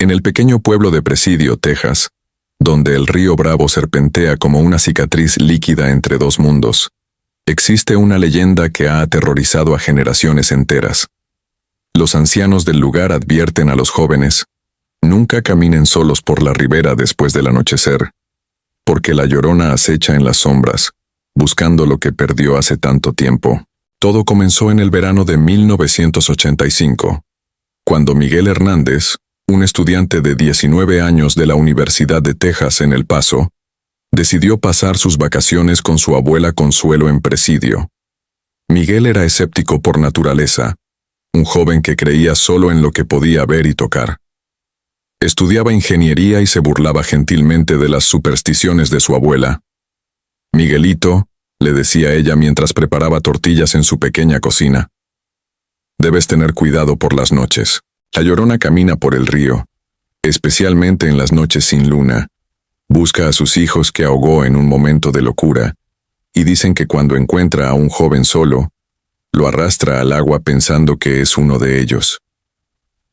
En el pequeño pueblo de Presidio, Texas, donde el río Bravo serpentea como una cicatriz líquida entre dos mundos, existe una leyenda que ha aterrorizado a generaciones enteras. Los ancianos del lugar advierten a los jóvenes: nunca caminen solos por la ribera después del anochecer, porque la Llorona acecha en las sombras, buscando lo que perdió hace tanto tiempo. Todo comenzó en el verano de 1985, cuando Miguel Hernández, un estudiante de 19 años de la Universidad de Texas en El Paso, decidió pasar sus vacaciones con su abuela Consuelo en Presidio. Miguel era escéptico por naturaleza, un joven que creía solo en lo que podía ver y tocar. Estudiaba ingeniería y se burlaba gentilmente de las supersticiones de su abuela. «Miguelito», le decía ella mientras preparaba tortillas en su pequeña cocina, «debes tener cuidado por las noches. La Llorona camina por el río, especialmente en las noches sin luna. Busca a sus hijos que ahogó en un momento de locura, y dicen que cuando encuentra a un joven solo, lo arrastra al agua pensando que es uno de ellos».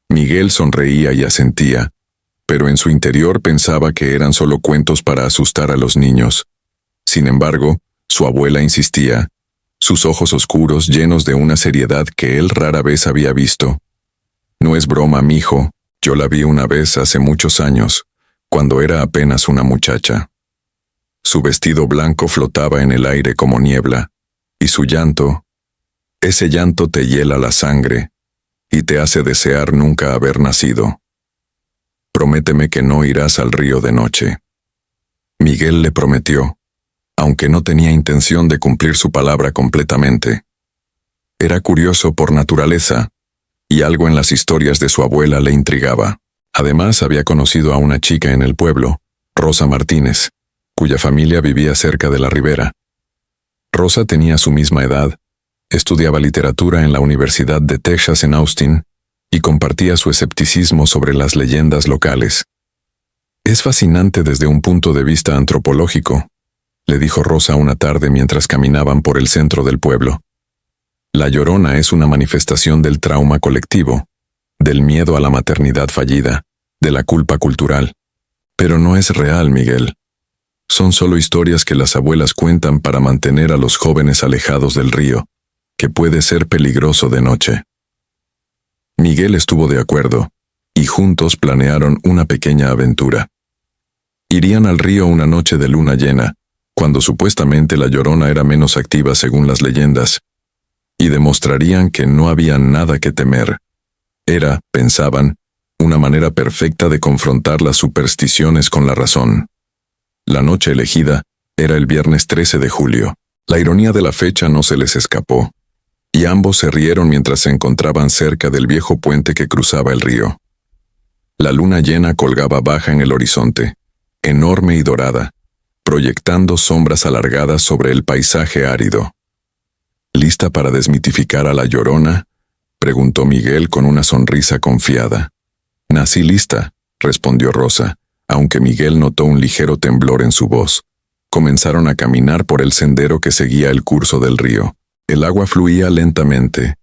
Miguel sonreía y asentía, pero en su interior pensaba que eran solo cuentos para asustar a los niños. Sin embargo, su abuela insistía, sus ojos oscuros llenos de una seriedad que él rara vez había visto. «No es broma, mijo, yo la vi una vez hace muchos años, cuando era apenas una muchacha. Su vestido blanco flotaba en el aire como niebla, y su llanto, ese llanto te hiela la sangre, y te hace desear nunca haber nacido. Prométeme que no irás al río de noche». Miguel le prometió, aunque no tenía intención de cumplir su palabra completamente. Era curioso por naturaleza, y algo en las historias de su abuela le intrigaba. Además, había conocido a una chica en el pueblo, Rosa Martínez, cuya familia vivía cerca de la ribera. Rosa tenía su misma edad, estudiaba literatura en la Universidad de Texas en Austin, y compartía su escepticismo sobre las leyendas locales. «Es fascinante desde un punto de vista antropológico», le dijo Rosa una tarde mientras caminaban por el centro del pueblo. «La Llorona es una manifestación del trauma colectivo, del miedo a la maternidad fallida, de la culpa cultural. Pero no es real, Miguel. Son solo historias que las abuelas cuentan para mantener a los jóvenes alejados del río, que puede ser peligroso de noche». Miguel estuvo de acuerdo, y juntos planearon una pequeña aventura. Irían al río una noche de luna llena, cuando supuestamente la Llorona era menos activa según las leyendas, y demostrarían que no había nada que temer. Era, pensaban, una manera perfecta de confrontar las supersticiones con la razón. La noche elegida era el viernes 13 de julio. La ironía de la fecha no se les escapó, y ambos se rieron mientras se encontraban cerca del viejo puente que cruzaba el río. La luna llena colgaba baja en el horizonte, enorme y dorada, proyectando sombras alargadas sobre el paisaje árido. «¿Lista para desmitificar a la Llorona?», preguntó Miguel con una sonrisa confiada. «Nací lista», respondió Rosa, aunque Miguel notó un ligero temblor en su voz. Comenzaron a caminar por el sendero que seguía el curso del río. El agua fluía lentamente,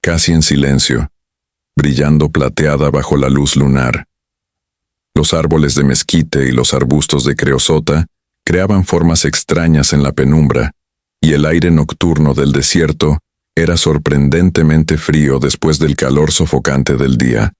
casi en silencio, brillando plateada bajo la luz lunar. Los árboles de mezquite y los arbustos de creosota creaban formas extrañas en la penumbra, y el aire nocturno del desierto era sorprendentemente frío después del calor sofocante del día.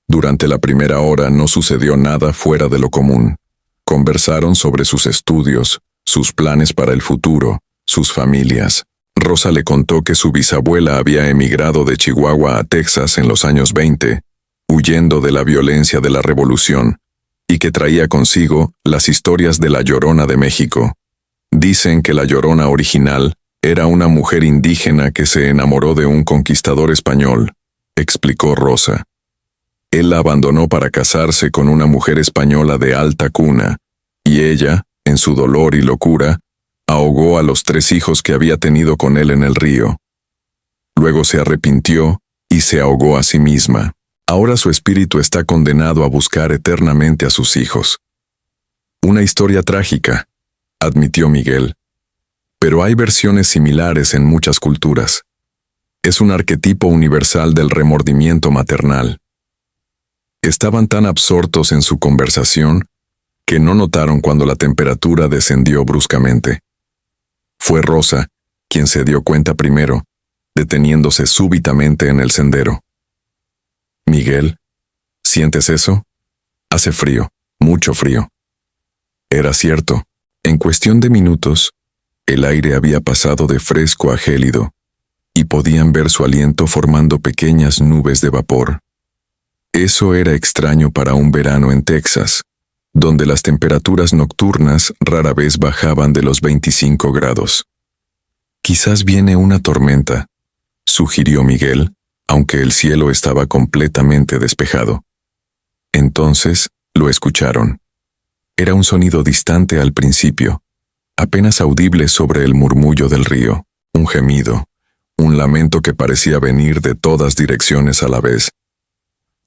Durante la primera hora no sucedió nada fuera de lo común. Conversaron sobre sus estudios, sus planes para el futuro, sus familias. Rosa le contó que su bisabuela había emigrado de Chihuahua a Texas en los años 20, huyendo de la violencia de la Revolución, y que traía consigo las historias de la Llorona de México. Dicen que la Llorona original era una mujer indígena que se enamoró de un conquistador español, explicó Rosa. Él la abandonó para casarse con una mujer española de alta cuna, y ella, en su dolor y locura, ahogó a los 3 hijos que había tenido con él en el río. Luego se arrepintió y se ahogó a sí misma. Ahora su espíritu está condenado a buscar eternamente a sus hijos. Una historia trágica, admitió Miguel. Pero hay versiones similares en muchas culturas. Es un arquetipo universal del remordimiento maternal. Estaban tan absortos en su conversación que no notaron cuando la temperatura descendió bruscamente. Fue Rosa quien se dio cuenta primero, deteniéndose súbitamente en el sendero. «Miguel, ¿sientes eso? Hace frío, mucho frío». Era cierto. En cuestión de minutos, el aire había pasado de fresco a gélido, y podían ver su aliento formando pequeñas nubes de vapor. Eso era extraño para un verano en Texas, donde las temperaturas nocturnas rara vez bajaban de los 25 grados. «Quizás viene una tormenta», sugirió Miguel, aunque el cielo estaba completamente despejado. Entonces lo escucharon. Era un sonido distante al principio, apenas audible sobre el murmullo del río, un gemido, un lamento que parecía venir de todas direcciones a la vez.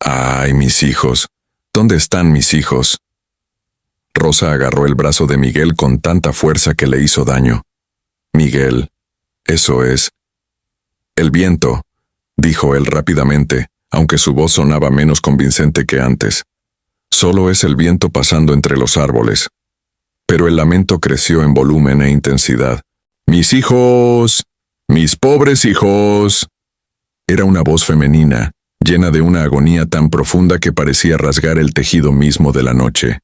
«¡Ay, mis hijos! ¿Dónde están mis hijos?». Rosa agarró el brazo de Miguel con tanta fuerza que le hizo daño. «Miguel, eso es». «El viento», dijo él rápidamente, aunque su voz sonaba menos convincente que antes. «Solo es el viento pasando entre los árboles». Pero el lamento creció en volumen e intensidad. «¡Mis hijos! ¡Mis pobres hijos!». Era una voz femenina, llena de una agonía tan profunda que parecía rasgar el tejido mismo de la noche.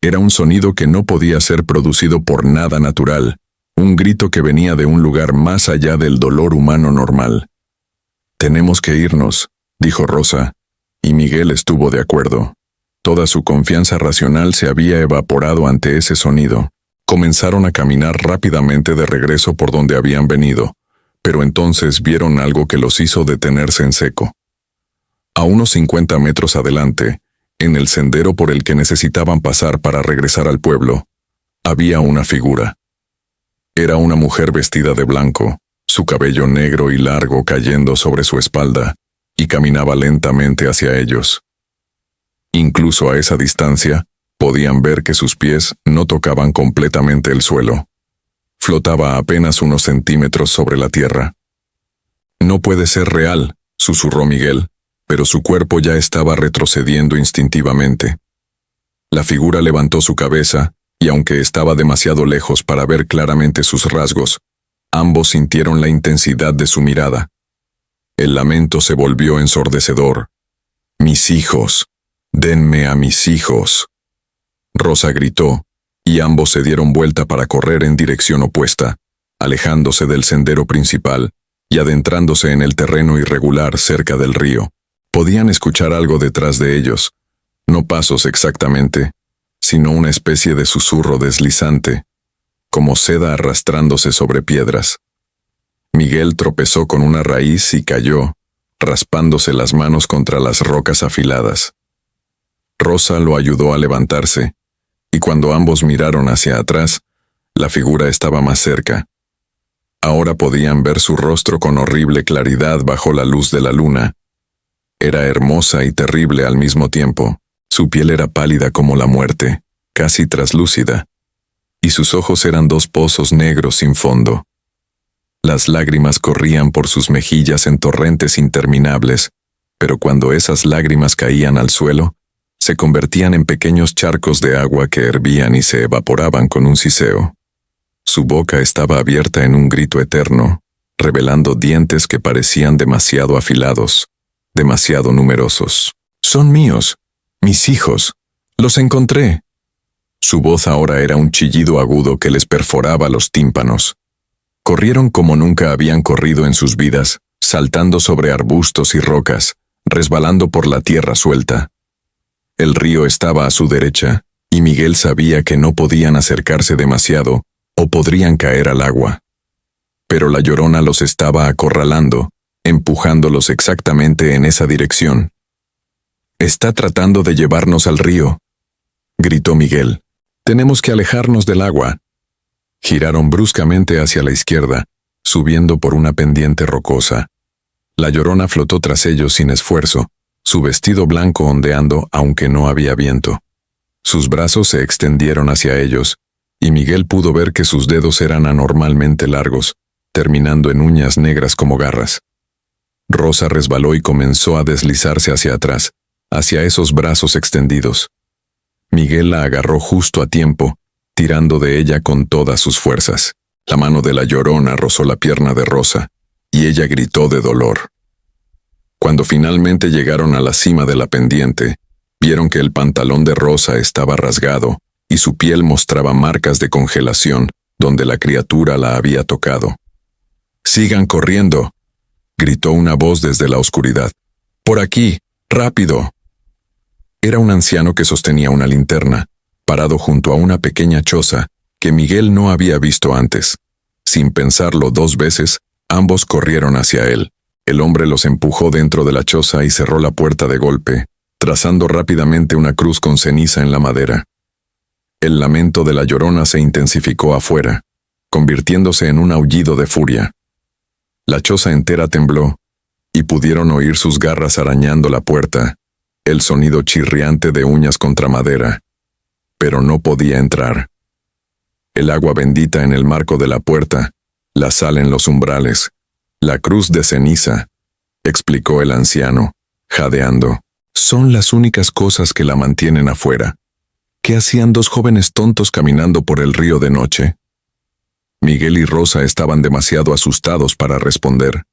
Era un sonido que no podía ser producido por nada natural, un grito que venía de un lugar más allá del dolor humano normal. «Tenemos que irnos», dijo Rosa, y Miguel estuvo de acuerdo. Toda su confianza racional se había evaporado ante ese sonido. Comenzaron a caminar rápidamente de regreso por donde habían venido, pero entonces vieron algo que los hizo detenerse en seco. A unos 50 metros adelante, en el sendero por el que necesitaban pasar para regresar al pueblo, había una figura. Era una mujer vestida de blanco, su cabello negro y largo cayendo sobre su espalda, y caminaba lentamente hacia ellos. Incluso a esa distancia, podían ver que sus pies no tocaban completamente el suelo. Flotaba apenas unos centímetros sobre la tierra. «No puede ser real», susurró Miguel, pero su cuerpo ya estaba retrocediendo instintivamente. La figura levantó su cabeza, y aunque estaba demasiado lejos para ver claramente sus rasgos, ambos sintieron la intensidad de su mirada. El lamento se volvió ensordecedor. «¡Mis hijos! ¡Denme a mis hijos!». Rosa gritó, y ambos se dieron vuelta para correr en dirección opuesta, alejándose del sendero principal y adentrándose en el terreno irregular cerca del río. Podían escuchar algo detrás de ellos, no pasos exactamente, sino una especie de susurro deslizante, como seda arrastrándose sobre piedras. Miguel tropezó con una raíz y cayó, raspándose las manos contra las rocas afiladas. Rosa lo ayudó a levantarse, y cuando ambos miraron hacia atrás, la figura estaba más cerca. Ahora podían ver su rostro con horrible claridad bajo la luz de la luna. Era hermosa y terrible al mismo tiempo. Su piel era pálida como la muerte, casi traslúcida, y sus ojos eran dos pozos negros sin fondo. Las lágrimas corrían por sus mejillas en torrentes interminables, pero cuando esas lágrimas caían al suelo, se convertían en pequeños charcos de agua que hervían y se evaporaban con un siseo. Su boca estaba abierta en un grito eterno, revelando dientes que parecían demasiado afilados, demasiado numerosos. «Son míos, mis hijos, los encontré». Su voz ahora era un chillido agudo que les perforaba los tímpanos. Corrieron como nunca habían corrido en sus vidas, saltando sobre arbustos y rocas, resbalando por la tierra suelta. El río estaba a su derecha, y Miguel sabía que no podían acercarse demasiado, o podrían caer al agua. Pero la Llorona los estaba acorralando, empujándolos exactamente en esa dirección. «Está tratando de llevarnos al río», gritó Miguel. «Tenemos que alejarnos del agua». Giraron bruscamente hacia la izquierda, subiendo por una pendiente rocosa. La Llorona flotó tras ellos sin esfuerzo, su vestido blanco ondeando aunque no había viento. Sus brazos se extendieron hacia ellos, y Miguel pudo ver que sus dedos eran anormalmente largos, terminando en uñas negras como garras. Rosa resbaló y comenzó a deslizarse hacia atrás, hacia esos brazos extendidos. Miguel la agarró justo a tiempo, tirando de ella con todas sus fuerzas. La mano de la Llorona rozó la pierna de Rosa, y ella gritó de dolor. Cuando finalmente llegaron a la cima de la pendiente, vieron que el pantalón de Rosa estaba rasgado y su piel mostraba marcas de congelación donde la criatura la había tocado. «¡Sigan corriendo!», gritó una voz desde la oscuridad. «¡Por aquí! ¡Rápido!». Era un anciano que sostenía una linterna, parado junto a una pequeña choza que Miguel no había visto antes. Sin pensarlo 2 veces, ambos corrieron hacia él. El hombre los empujó dentro de la choza y cerró la puerta de golpe, trazando rápidamente una cruz con ceniza en la madera. El lamento de la Llorona se intensificó afuera, convirtiéndose en un aullido de furia. La choza entera tembló, y pudieron oír sus garras arañando la puerta, el sonido chirriante de uñas contra madera. Pero no podía entrar. El agua bendita en el marco de la puerta, la sal en los umbrales, la cruz de ceniza, explicó el anciano, jadeando. Son las únicas cosas que la mantienen afuera. ¿Qué hacían 2 jóvenes tontos caminando por el río de noche? Miguel y Rosa estaban demasiado asustados para responder.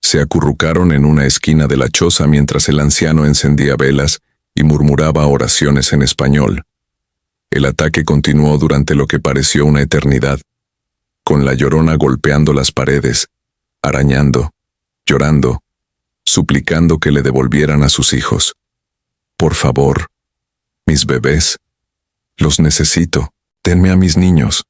Se acurrucaron en una esquina de la choza mientras el anciano encendía velas y murmuraba oraciones en español. El ataque continuó durante lo que pareció una eternidad, con la Llorona golpeando las paredes, arañando, llorando, suplicando que le devolvieran a sus hijos. «Por favor, mis bebés, los necesito, denme a mis niños».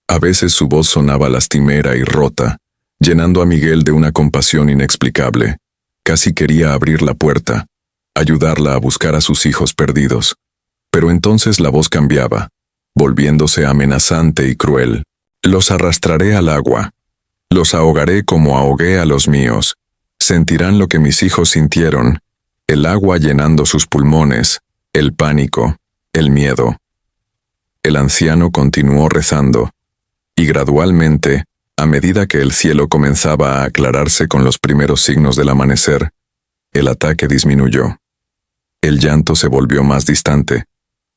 A veces su voz sonaba lastimera y rota, llenando a Miguel de una compasión inexplicable. Casi quería abrir la puerta, ayudarla a buscar a sus hijos perdidos. Pero entonces la voz cambiaba, volviéndose amenazante y cruel. «Los arrastraré al agua. Los ahogaré como ahogué a los míos. Sentirán lo que mis hijos sintieron, el agua llenando sus pulmones, el pánico, el miedo». El anciano continuó rezando, y gradualmente, a medida que el cielo comenzaba a aclararse con los primeros signos del amanecer, el ataque disminuyó. El llanto se volvió más distante,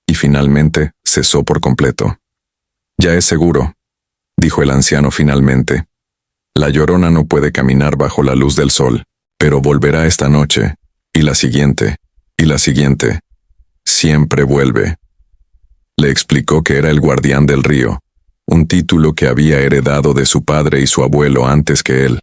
y finalmente cesó por completo. «Ya es seguro», dijo el anciano finalmente. «La Llorona no puede caminar bajo la luz del sol, pero volverá esta noche, y la siguiente, y la siguiente. Siempre vuelve». Le explicó que era el guardián del río, un título que había heredado de su padre y su abuelo antes que él.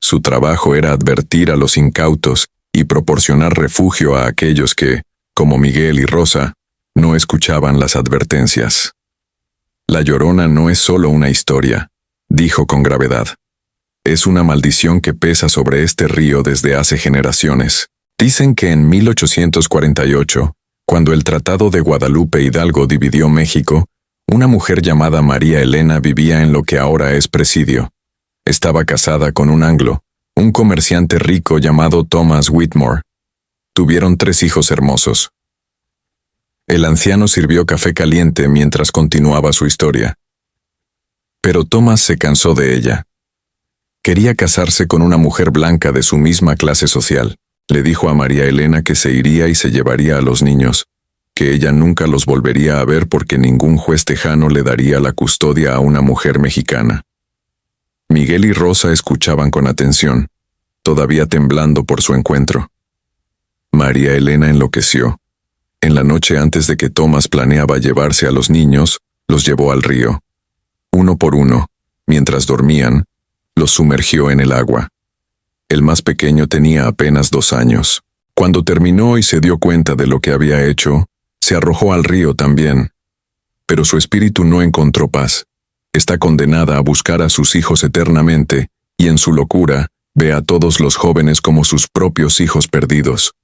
Su trabajo era advertir a los incautos y proporcionar refugio a aquellos que, como Miguel y Rosa, no escuchaban las advertencias. «La Llorona no es solo una historia», dijo con gravedad. «Es una maldición que pesa sobre este río desde hace generaciones. Dicen que en 1848, cuando el Tratado de Guadalupe Hidalgo dividió México, una mujer llamada María Elena vivía en lo que ahora es Presidio. Estaba casada con un anglo, un comerciante rico llamado Thomas Whitmore. Tuvieron 3 hijos hermosos». El anciano sirvió café caliente mientras continuaba su historia. Pero Thomas se cansó de ella. Quería casarse con una mujer blanca de su misma clase social. Le dijo a María Elena que se iría y se llevaría a los niños, que ella nunca los volvería a ver porque ningún juez tejano le daría la custodia a una mujer mexicana. Miguel y Rosa escuchaban con atención, todavía temblando por su encuentro. María Elena enloqueció. En la noche antes de que Thomas planeaba llevarse a los niños, los llevó al río. Uno por uno, mientras dormían, los sumergió en el agua. El más pequeño tenía apenas 2 años. Cuando terminó y se dio cuenta de lo que había hecho, se arrojó al río también. Pero su espíritu no encontró paz. Está condenada a buscar a sus hijos eternamente, y en su locura, ve a todos los jóvenes como sus propios hijos perdidos.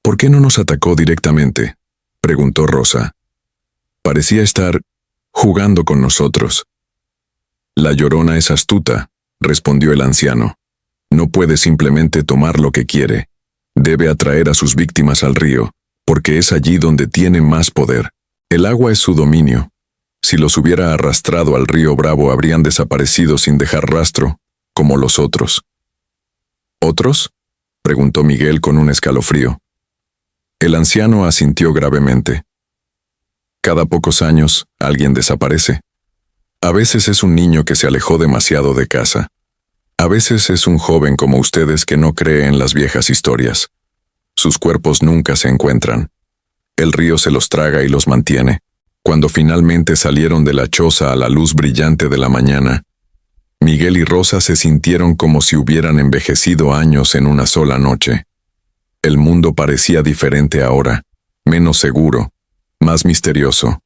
«¿Por qué no nos atacó directamente?», preguntó Rosa. «Parecía estar jugando con nosotros». «La Llorona es astuta», respondió el anciano. «No puede simplemente tomar lo que quiere. Debe atraer a sus víctimas al río, porque es allí donde tiene más poder. El agua es su dominio. Si los hubiera arrastrado al río Bravo habrían desaparecido sin dejar rastro, como los otros». «¿Otros?», preguntó Miguel con un escalofrío. El anciano asintió gravemente. Cada pocos años, alguien desaparece. A veces es un niño que se alejó demasiado de casa. A veces es un joven como ustedes que no cree en las viejas historias. Sus cuerpos nunca se encuentran. El río se los traga y los mantiene. Cuando finalmente salieron de la choza a la luz brillante de la mañana, Miguel y Rosa se sintieron como si hubieran envejecido años en una sola noche. El mundo parecía diferente ahora, menos seguro, más misterioso.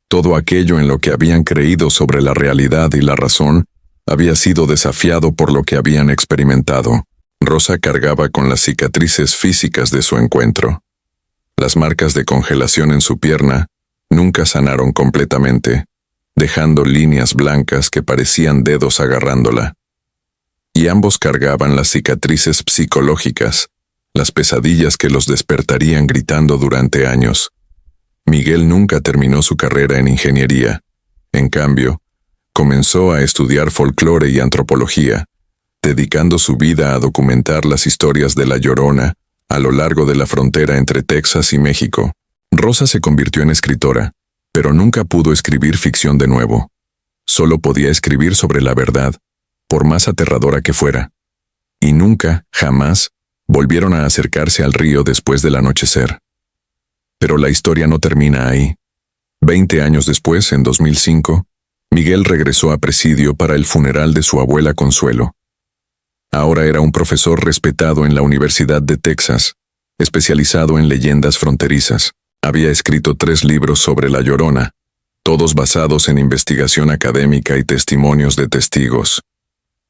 Todo aquello en lo que habían creído sobre la realidad y la razón había sido desafiado por lo que habían experimentado. Rosa cargaba con las cicatrices físicas de su encuentro. Las marcas de congelación en su pierna nunca sanaron completamente, dejando líneas blancas que parecían dedos agarrándola. Y ambos cargaban las cicatrices psicológicas, las pesadillas que los despertarían gritando durante años. Miguel nunca terminó su carrera en ingeniería. En cambio, comenzó a estudiar folclore y antropología, dedicando su vida a documentar las historias de La Llorona a lo largo de la frontera entre Texas y México. Rosa se convirtió en escritora, pero nunca pudo escribir ficción de nuevo. Solo podía escribir sobre la verdad, por más aterradora que fuera. Y nunca, jamás, volvieron a acercarse al río después del anochecer. Pero la historia no termina ahí. 20 años después, en 2005, Miguel regresó a Presidio para el funeral de su abuela Consuelo. Ahora era un profesor respetado en la Universidad de Texas, especializado en leyendas fronterizas. Había escrito 3 libros sobre La Llorona, todos basados en investigación académica y testimonios de testigos.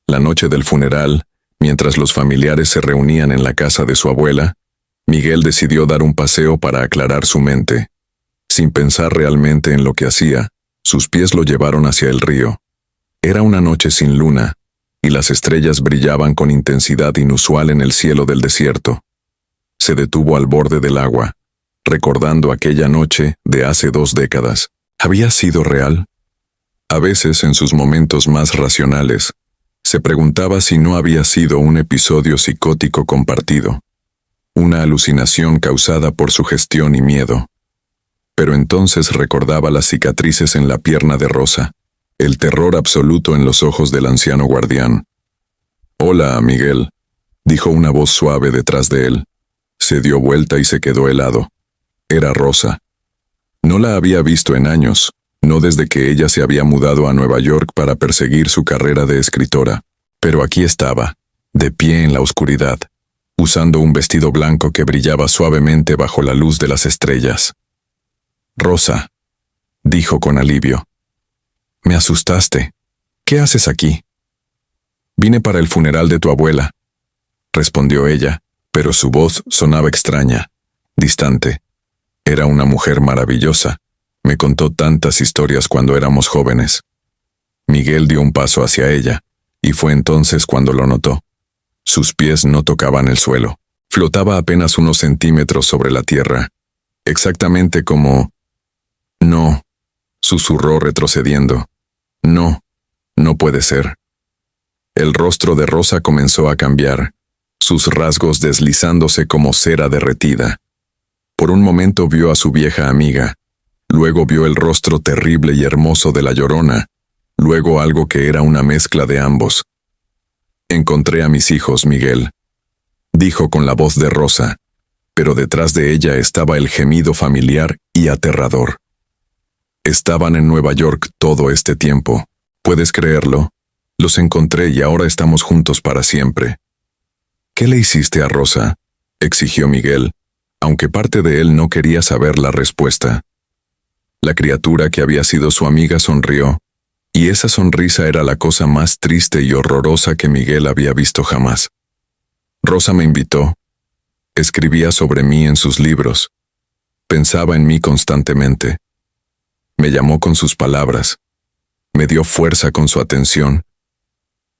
La noche del funeral, mientras los familiares se reunían en la casa de su abuela, Miguel decidió dar un paseo para aclarar su mente. Sin pensar realmente en lo que hacía, sus pies lo llevaron hacia el río. Era una noche sin luna, y las estrellas brillaban con intensidad inusual en el cielo del desierto. Se detuvo al borde del agua, recordando aquella noche de hace 2 décadas. ¿Había sido real? A veces, en sus momentos más racionales, se preguntaba si no había sido un episodio psicótico compartido, una alucinación causada por sugestión y miedo. Pero entonces recordaba las cicatrices en la pierna de Rosa, el terror absoluto en los ojos del anciano guardián. «Hola, Miguel», dijo una voz suave detrás de él. Se dio vuelta y se quedó helado. Era Rosa. No la había visto en años, no desde que ella se había mudado a Nueva York para perseguir su carrera de escritora. Pero aquí estaba, de pie en la oscuridad, usando un vestido blanco que brillaba suavemente bajo la luz de las estrellas. «Rosa», dijo con alivio. «Me asustaste. ¿Qué haces aquí?» «Vine para el funeral de tu abuela», respondió ella, pero su voz sonaba extraña, distante. Era una mujer maravillosa. Me contó tantas historias cuando éramos jóvenes. Miguel dio un paso hacia ella, y fue entonces cuando lo notó. Sus pies no tocaban el suelo. Flotaba apenas unos centímetros sobre la tierra, exactamente como... «No», susurró retrocediendo. «No, no puede ser». El rostro de Rosa comenzó a cambiar, sus rasgos deslizándose como cera derretida. Por un momento vio a su vieja amiga, luego vio el rostro terrible y hermoso de La Llorona, luego algo que era una mezcla de ambos. «Encontré a mis hijos, Miguel», dijo con la voz de Rosa, pero detrás de ella estaba el gemido familiar y aterrador. «Estaban en Nueva York todo este tiempo. ¿Puedes creerlo? Los encontré y ahora estamos juntos para siempre». «¿Qué le hiciste a Rosa?», exigió Miguel, aunque parte de él no quería saber la respuesta. La criatura que había sido su amiga sonrió, y esa sonrisa era la cosa más triste y horrorosa que Miguel había visto jamás. «Rosa me invitó. Escribía sobre mí en sus libros. Pensaba en mí constantemente. Me llamó con sus palabras. Me dio fuerza con su atención.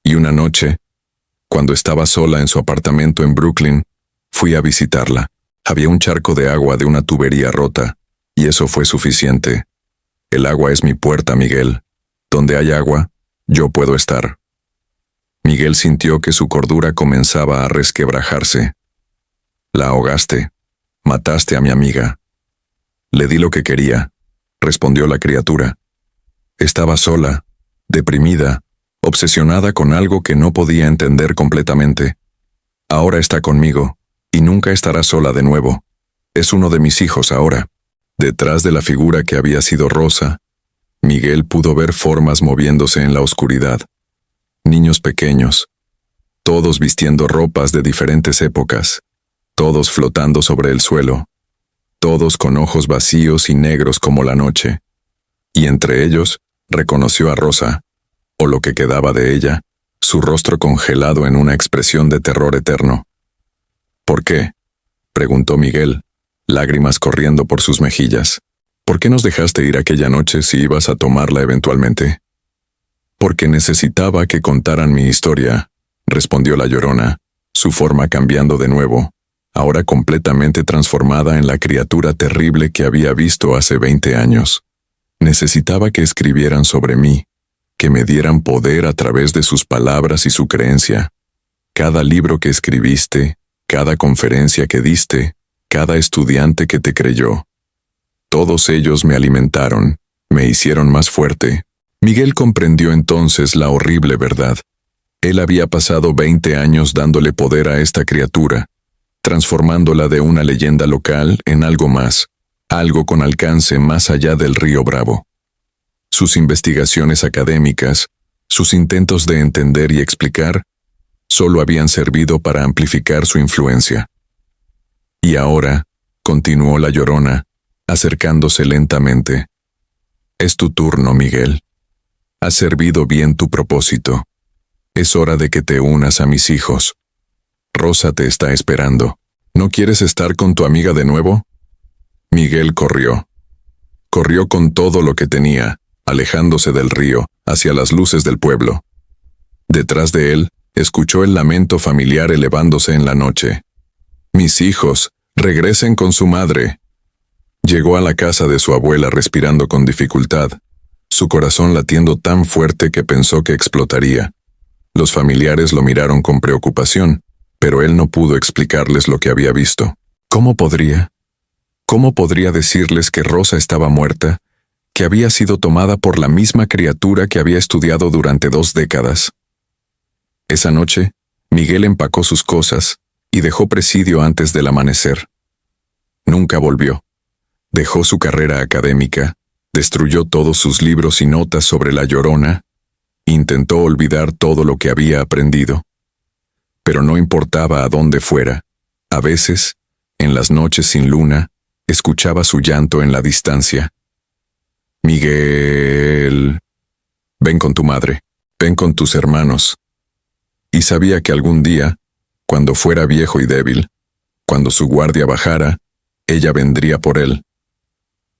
Y una noche, cuando estaba sola en su apartamento en Brooklyn, fui a visitarla. Había un charco de agua de una tubería rota, y eso fue suficiente. El agua es mi puerta, Miguel. Donde hay agua, yo puedo estar». Miguel sintió que su cordura comenzaba a resquebrajarse. «La ahogaste», Mataste a mi amiga. Le di lo que quería, respondió la criatura. Estaba sola, deprimida, obsesionada con algo que no podía entender completamente. Ahora está conmigo, y nunca estará sola de nuevo. Es uno de mis hijos ahora. Detrás de la figura que había sido Rosa, Miguel pudo ver formas moviéndose en la oscuridad. Niños pequeños, todos vistiendo ropas de diferentes épocas, todos flotando sobre el suelo, todos con ojos vacíos y negros como la noche. Y entre ellos, reconoció a Rosa, o lo que quedaba de ella, su rostro congelado en una expresión de terror eterno. ¿Por qué?, preguntó Miguel, lágrimas corriendo por sus mejillas. ¿Por qué nos dejaste ir aquella noche si ibas a tomarla eventualmente? Porque necesitaba que contaran mi historia, respondió la Llorona, su forma cambiando de nuevo, ahora completamente transformada en la criatura terrible que había visto hace 20 años. Necesitaba que escribieran sobre mí, que me dieran poder a través de sus palabras y su creencia. Cada libro que escribiste, cada conferencia que diste, cada estudiante que te creyó. Todos ellos me alimentaron, me hicieron más fuerte. Miguel comprendió entonces la horrible verdad. Él había pasado 20 años dándole poder a esta criatura, transformándola de una leyenda local en algo más, algo con alcance más allá del río Bravo. Sus investigaciones académicas, sus intentos de entender y explicar, solo habían servido para amplificar su influencia. Y ahora, continuó la Llorona, acercándose lentamente. Es tu turno, Miguel. Has servido bien tu propósito. Es hora de que te unas a mis hijos. Rosa te está esperando. ¿No quieres estar con tu amiga de nuevo? Miguel corrió. Corrió con todo lo que tenía, alejándose del río, hacia las luces del pueblo. Detrás de él, escuchó el lamento familiar elevándose en la noche. Mis hijos, regresen con su madre. Llegó a la casa de su abuela respirando con dificultad, su corazón latiendo tan fuerte que pensó que explotaría. Los familiares lo miraron con preocupación, pero él no pudo explicarles lo que había visto. ¿Cómo podría? ¿Cómo podría decirles que Rosa estaba muerta, que había sido tomada por la misma criatura que había estudiado durante 2 décadas? Esa noche, Miguel empacó sus cosas y dejó Presidio antes del amanecer. Nunca volvió. Dejó su carrera académica, destruyó todos sus libros y notas sobre la Llorona, intentó olvidar todo lo que había aprendido. Pero no importaba a dónde fuera, a veces, en las noches sin luna, escuchaba su llanto en la distancia. Miguel, ven con tu madre, ven con tus hermanos. Y sabía que algún día, cuando fuera viejo y débil, cuando su guardia bajara, ella vendría por él.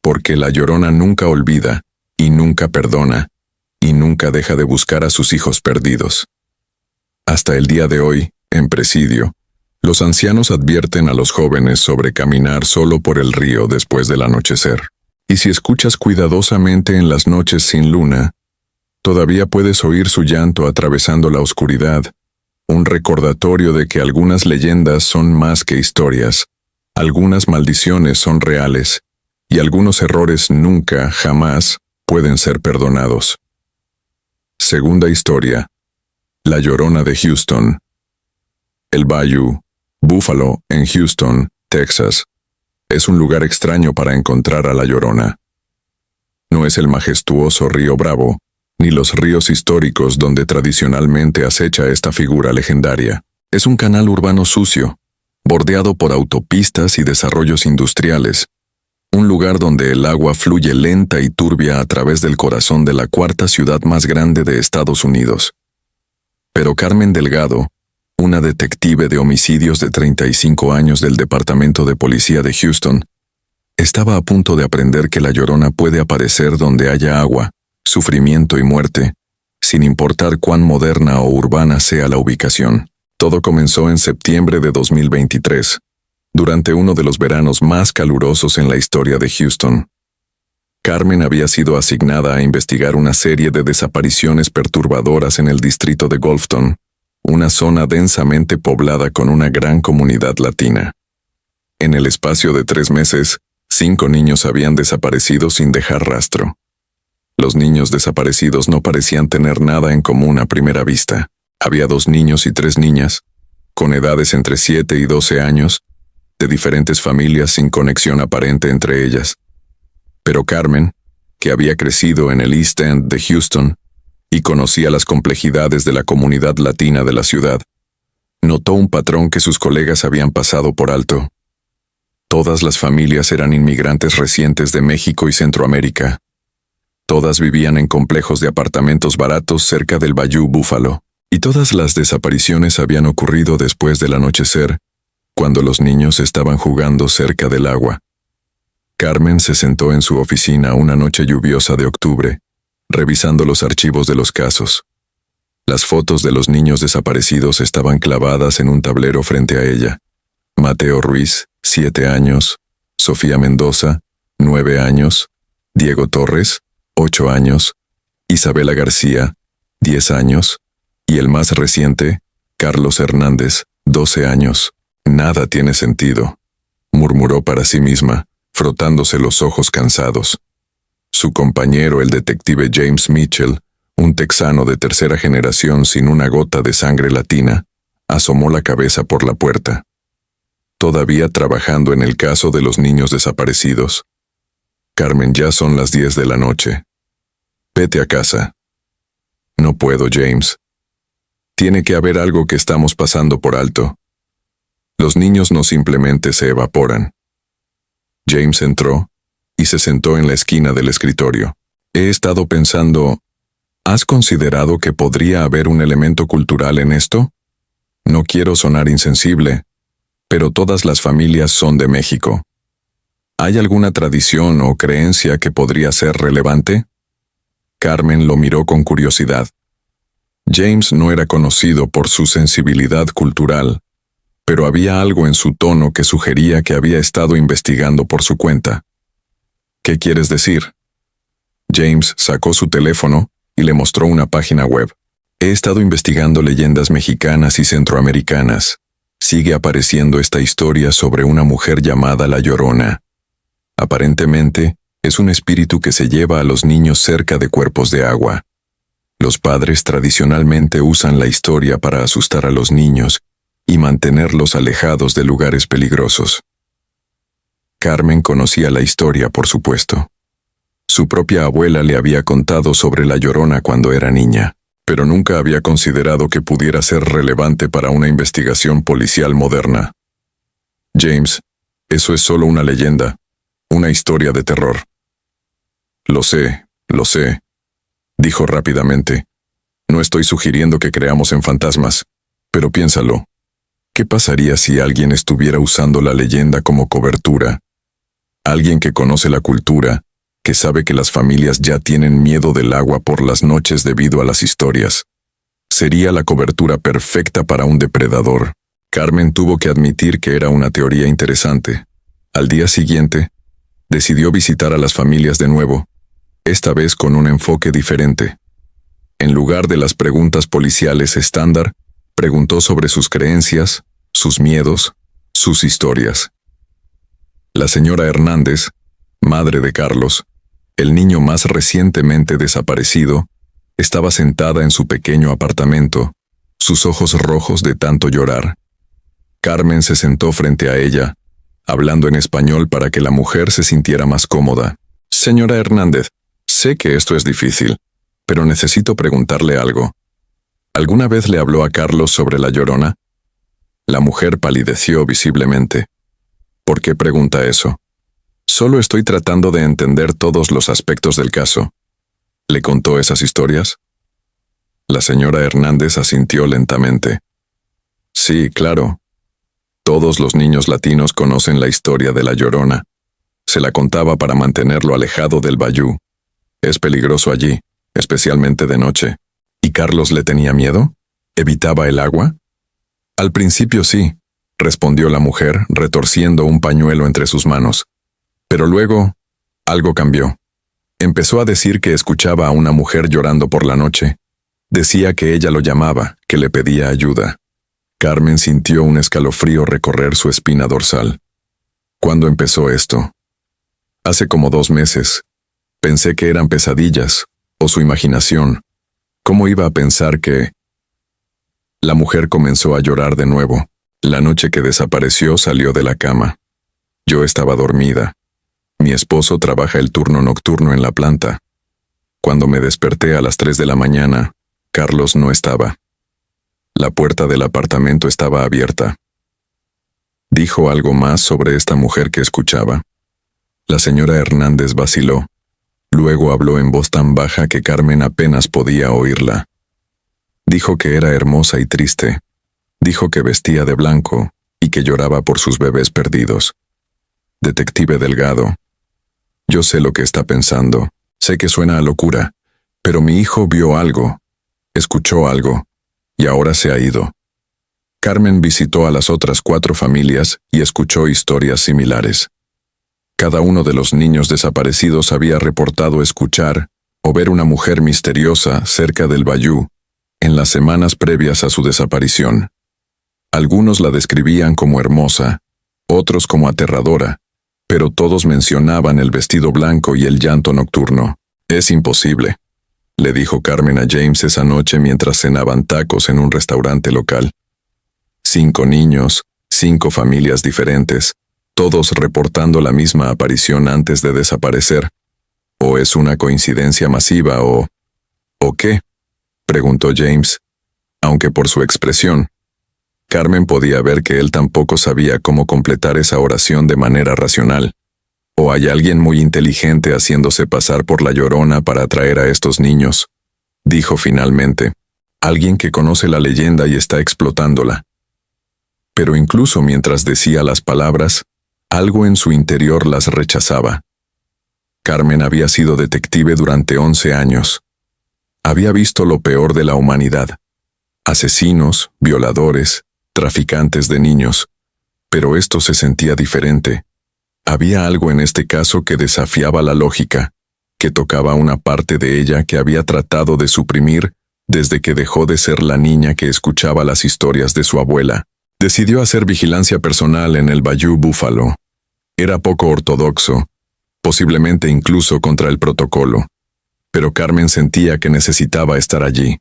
Porque la Llorona nunca olvida, y nunca perdona, y nunca deja de buscar a sus hijos perdidos. Hasta el día de hoy, en Presidio, los ancianos advierten a los jóvenes sobre caminar solo por el río después del anochecer. Y si escuchas cuidadosamente en las noches sin luna, todavía puedes oír su llanto atravesando la oscuridad, un recordatorio de que algunas leyendas son más que historias, algunas maldiciones son reales, y algunos errores nunca, jamás, pueden ser perdonados. Segunda historia. La Llorona de Houston. El Bayou, Buffalo, en Houston, Texas, es un lugar extraño para encontrar a la Llorona. No es el majestuoso río Bravo, ni los ríos históricos donde tradicionalmente acecha esta figura legendaria. Es un canal urbano sucio, bordeado por autopistas y desarrollos industriales, un lugar donde el agua fluye lenta y turbia a través del corazón de la 4ª ciudad más grande de Estados Unidos. Pero Carmen Delgado, una detective de homicidios de 35 años del Departamento de Policía de Houston, estaba a punto de aprender que la Llorona puede aparecer donde haya agua, sufrimiento y muerte, sin importar cuán moderna o urbana sea la ubicación. Todo comenzó en septiembre de 2023, durante uno de los veranos más calurosos en la historia de Houston. Carmen había sido asignada a investigar una serie de desapariciones perturbadoras en el distrito de Golfton, una zona densamente poblada con una gran comunidad latina. En el espacio de 3 meses, 5 niños habían desaparecido sin dejar rastro. Los niños desaparecidos no parecían tener nada en común a primera vista. Había 2 niños y 3 niñas, con edades entre 7 y 12 años, de diferentes familias sin conexión aparente entre ellas. Pero Carmen, que había crecido en el East End de Houston y conocía las complejidades de la comunidad latina de la ciudad, notó un patrón que sus colegas habían pasado por alto. Todas las familias eran inmigrantes recientes de México y Centroamérica. Todas vivían en complejos de apartamentos baratos cerca del Bayou Buffalo, y todas las desapariciones habían ocurrido después del anochecer, cuando los niños estaban jugando cerca del agua. Carmen se sentó en su oficina una noche lluviosa de octubre, revisando los archivos de los casos. Las fotos de los niños desaparecidos estaban clavadas en un tablero frente a ella. Mateo Ruiz, 7 años, Sofía Mendoza, 9 años, Diego Torres, 8 años, Isabela García, 10 años, y el más reciente, Carlos Hernández, 12 años. Nada tiene sentido, murmuró para sí misma, frotándose los ojos cansados. Su compañero, el detective James Mitchell, un texano de tercera generación sin una gota de sangre latina, asomó la cabeza por la puerta. Todavía trabajando en el caso de los niños desaparecidos. Carmen, ya son las 10 de la noche. Vete a casa. No puedo, James. Tiene que haber algo que estamos pasando por alto. Los niños no simplemente se evaporan. James entró y se sentó en la esquina del escritorio. He estado pensando, ¿has considerado que podría haber un elemento cultural en esto? No quiero sonar insensible, pero todas las familias son de México. ¿Hay alguna tradición o creencia que podría ser relevante? Carmen lo miró con curiosidad. James no era conocido por su sensibilidad cultural, pero había algo en su tono que sugería que había estado investigando por su cuenta. ¿Qué quieres decir? James sacó su teléfono y le mostró una página web. He estado investigando leyendas mexicanas y centroamericanas. Sigue apareciendo esta historia sobre una mujer llamada La Llorona. Aparentemente, es un espíritu que se lleva a los niños cerca de cuerpos de agua. Los padres tradicionalmente usan la historia para asustar a los niños y mantenerlos alejados de lugares peligrosos. Carmen conocía la historia, por supuesto. Su propia abuela le había contado sobre La Llorona cuando era niña, pero nunca había considerado que pudiera ser relevante para una investigación policial moderna. James, eso es solo una leyenda, una historia de terror. Lo sé, dijo rápidamente. No estoy sugiriendo que creamos en fantasmas, pero piénsalo. ¿Qué pasaría si alguien estuviera usando la leyenda como cobertura? Alguien que conoce la cultura, que sabe que las familias ya tienen miedo del agua por las noches debido a las historias. Sería la cobertura perfecta para un depredador. Carmen tuvo que admitir que era una teoría interesante. Al día siguiente, decidió visitar a las familias de nuevo, esta vez con un enfoque diferente. En lugar de las preguntas policiales estándar, preguntó sobre sus creencias, sus miedos, sus historias. La señora Hernández, madre de Carlos, el niño más recientemente desaparecido, estaba sentada en su pequeño apartamento, sus ojos rojos de tanto llorar. Carmen se sentó frente a ella, hablando en español para que la mujer se sintiera más cómoda. Señora Hernández, sé que esto es difícil, pero necesito preguntarle algo. ¿Alguna vez le habló a Carlos sobre La Llorona? La mujer palideció visiblemente. ¿Por qué pregunta eso? Solo estoy tratando de entender todos los aspectos del caso. ¿Le contó esas historias? La señora Hernández asintió lentamente. Sí, claro. Todos los niños latinos conocen la historia de La Llorona. Se la contaba para mantenerlo alejado del bayou. Es peligroso allí, especialmente de noche. ¿Y Carlos le tenía miedo? ¿Evitaba el agua? Al principio sí, respondió la mujer, retorciendo un pañuelo entre sus manos. Pero luego, algo cambió. Empezó a decir que escuchaba a una mujer llorando por la noche. Decía que ella lo llamaba, que le pedía ayuda. Carmen sintió un escalofrío recorrer su espina dorsal. ¿Cuándo empezó esto? Hace como 2 meses. Pensé que eran pesadillas, o su imaginación. ¿Cómo iba a pensar que...? La mujer comenzó a llorar de nuevo. La noche que desapareció salió de la cama. Yo estaba dormida. Mi esposo trabaja el turno nocturno en la planta. Cuando me desperté a las 3 de la mañana, Carlos no estaba. La puerta del apartamento estaba abierta. ¿Dijo algo más sobre esta mujer que escuchaba? La señora Hernández vaciló. Luego habló en voz tan baja que Carmen apenas podía oírla. Dijo que era hermosa y triste. Dijo que vestía de blanco y que lloraba por sus bebés perdidos. Detective Delgado. Yo sé lo que está pensando. Sé que suena a locura, pero mi hijo vio algo, escuchó algo, y ahora se ha ido. Carmen visitó a las otras 4 familias y escuchó historias similares. Cada uno de los niños desaparecidos había reportado escuchar o ver una mujer misteriosa cerca del bayú en las semanas previas a su desaparición. Algunos la describían como hermosa, otros como aterradora, pero todos mencionaban el vestido blanco y el llanto nocturno. Es imposible, le dijo Carmen a James esa noche mientras cenaban tacos en un restaurante local. 5 niños, 5 familias diferentes, todos reportando la misma aparición antes de desaparecer. ¿O es una coincidencia masiva o qué?, preguntó James, aunque por su expresión, Carmen podía ver que él tampoco sabía cómo completar esa oración de manera racional. ¿O hay alguien muy inteligente haciéndose pasar por la Llorona para atraer a estos niños?, dijo finalmente. Alguien que conoce la leyenda y está explotándola. Pero incluso mientras decía las palabras, algo en su interior las rechazaba. Carmen había sido detective durante 11 años. Había visto lo peor de la humanidad. Asesinos, violadores, traficantes de niños. Pero esto se sentía diferente. Había algo en este caso que desafiaba la lógica, que tocaba una parte de ella que había tratado de suprimir desde que dejó de ser la niña que escuchaba las historias de su abuela. Decidió hacer vigilancia personal en el Bayou Buffalo. Era poco ortodoxo, posiblemente incluso contra el protocolo. Pero Carmen sentía que necesitaba estar allí,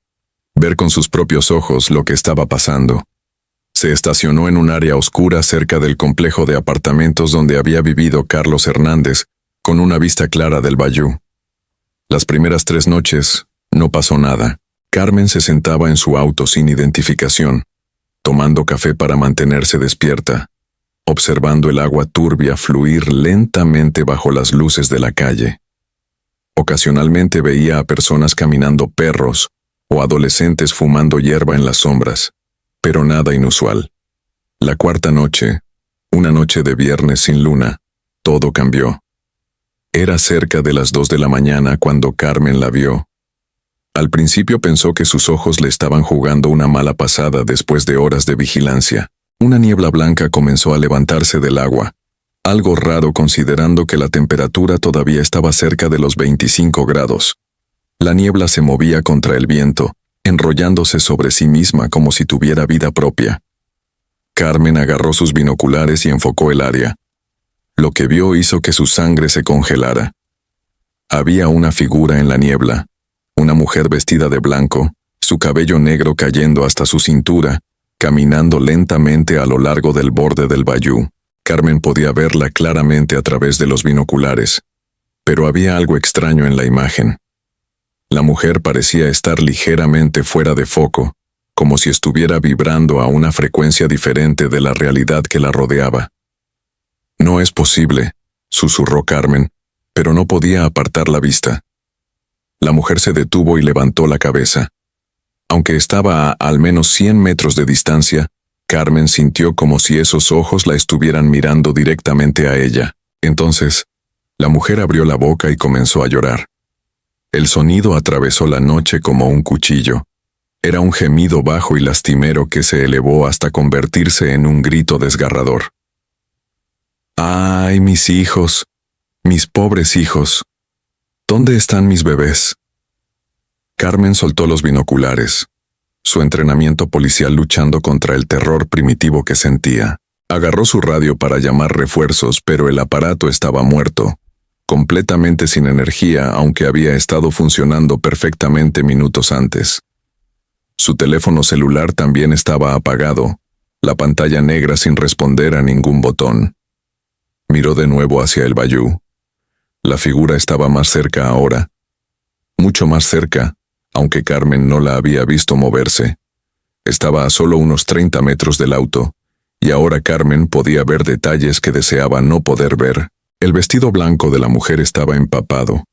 ver con sus propios ojos lo que estaba pasando. Se estacionó en un área oscura cerca del complejo de apartamentos donde había vivido Carlos Hernández, con una vista clara del bayú. Las primeras 3 noches, no pasó nada. Carmen se sentaba en su auto sin identificación, tomando café para mantenerse despierta, observando el agua turbia fluir lentamente bajo las luces de la calle. Ocasionalmente veía a personas caminando perros o adolescentes fumando hierba en las sombras, pero nada inusual. La 4ª noche, una noche de viernes sin luna, todo cambió. Era cerca de las 2 de la mañana cuando Carmen la vio. Al principio pensó que sus ojos le estaban jugando una mala pasada después de horas de vigilancia. Una niebla blanca comenzó a levantarse del agua, algo raro considerando que la temperatura todavía estaba cerca de los 25 grados. La niebla se movía contra el viento, enrollándose sobre sí misma como si tuviera vida propia. Carmen agarró sus binoculares y enfocó el área. Lo que vio hizo que su sangre se congelara. Había una figura en la niebla, una mujer vestida de blanco, su cabello negro cayendo hasta su cintura, caminando lentamente a lo largo del borde del bayú. Carmen podía verla claramente a través de los binoculares, pero había algo extraño en la imagen. La mujer parecía estar ligeramente fuera de foco, como si estuviera vibrando a una frecuencia diferente de la realidad que la rodeaba. «No es posible», susurró Carmen, pero no podía apartar la vista. La mujer se detuvo y levantó la cabeza. Aunque estaba a al menos 100 metros de distancia, Carmen sintió como si esos ojos la estuvieran mirando directamente a ella. Entonces, la mujer abrió la boca y comenzó a llorar. El sonido atravesó la noche como un cuchillo. Era un gemido bajo y lastimero que se elevó hasta convertirse en un grito desgarrador. «¡Ay, mis hijos! ¡Mis pobres hijos! ¿Dónde están mis bebés?» Carmen soltó los binoculares, su entrenamiento policial luchando contra el terror primitivo que sentía. Agarró su radio para llamar refuerzos, pero el aparato estaba muerto, completamente sin energía, aunque había estado funcionando perfectamente minutos antes. Su teléfono celular también estaba apagado, la pantalla negra sin responder a ningún botón. Miró de nuevo hacia el bayou. La figura estaba más cerca ahora, mucho más cerca, aunque Carmen no la había visto moverse. Estaba a solo unos 30 metros del auto, y ahora Carmen podía ver detalles que deseaba no poder ver. El vestido blanco de la mujer estaba empapado,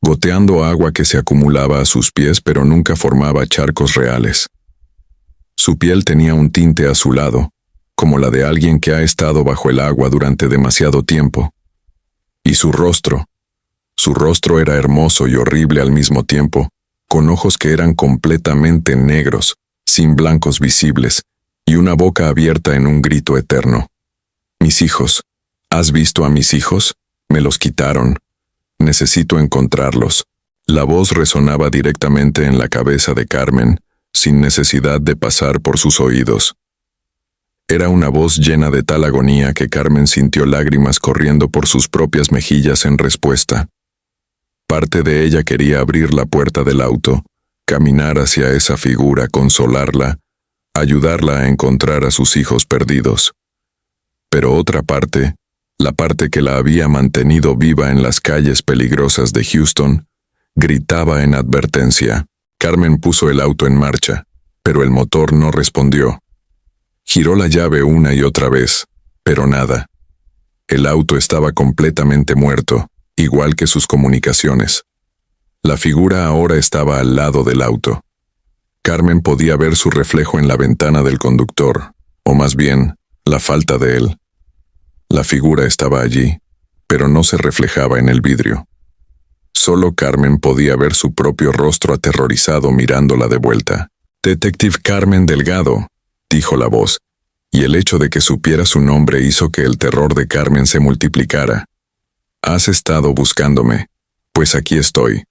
goteando agua que se acumulaba a sus pies pero nunca formaba charcos reales. Su piel tenía un tinte azulado, como la de alguien que ha estado bajo el agua durante demasiado tiempo. Y su rostro era hermoso y horrible al mismo tiempo, con ojos que eran completamente negros, sin blancos visibles, y una boca abierta en un grito eterno. Mis hijos. ¿Has visto a mis hijos? Me los quitaron. Necesito encontrarlos. La voz resonaba directamente en la cabeza de Carmen, sin necesidad de pasar por sus oídos. Era una voz llena de tal agonía que Carmen sintió lágrimas corriendo por sus propias mejillas en respuesta. Parte de ella quería abrir la puerta del auto, caminar hacia esa figura, consolarla, ayudarla a encontrar a sus hijos perdidos. Pero otra parte, la parte que la había mantenido viva en las calles peligrosas de Houston, gritaba en advertencia. Carmen puso el auto en marcha, pero el motor no respondió. Giró la llave una y otra vez, pero nada. El auto estaba completamente muerto, igual que sus comunicaciones. La figura ahora estaba al lado del auto. Carmen podía ver su reflejo en la ventana del conductor, o más bien, la falta de él. La figura estaba allí, pero no se reflejaba en el vidrio. Solo Carmen podía ver su propio rostro aterrorizado mirándola de vuelta. «Detective Carmen Delgado», dijo la voz, y el hecho de que supiera su nombre hizo que el terror de Carmen se multiplicara. «Has estado buscándome. Pues aquí estoy.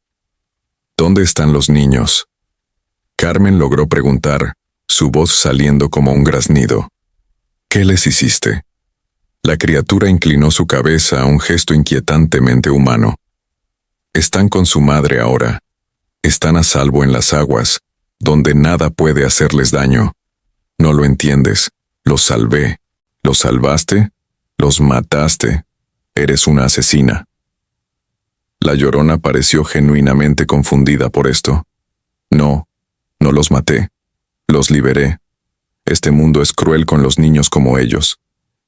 ¿Dónde están los niños?». Carmen logró preguntar, su voz saliendo como un graznido. «¿Qué les hiciste?». La criatura inclinó su cabeza a un gesto inquietantemente humano. «Están con su madre ahora. Están a salvo en las aguas, donde nada puede hacerles daño. No lo entiendes. Los salvé. ¿Los salvaste? Los mataste. Eres una asesina». La Llorona pareció genuinamente confundida por esto. «No, no los maté. Los liberé. Este mundo es cruel con los niños como ellos.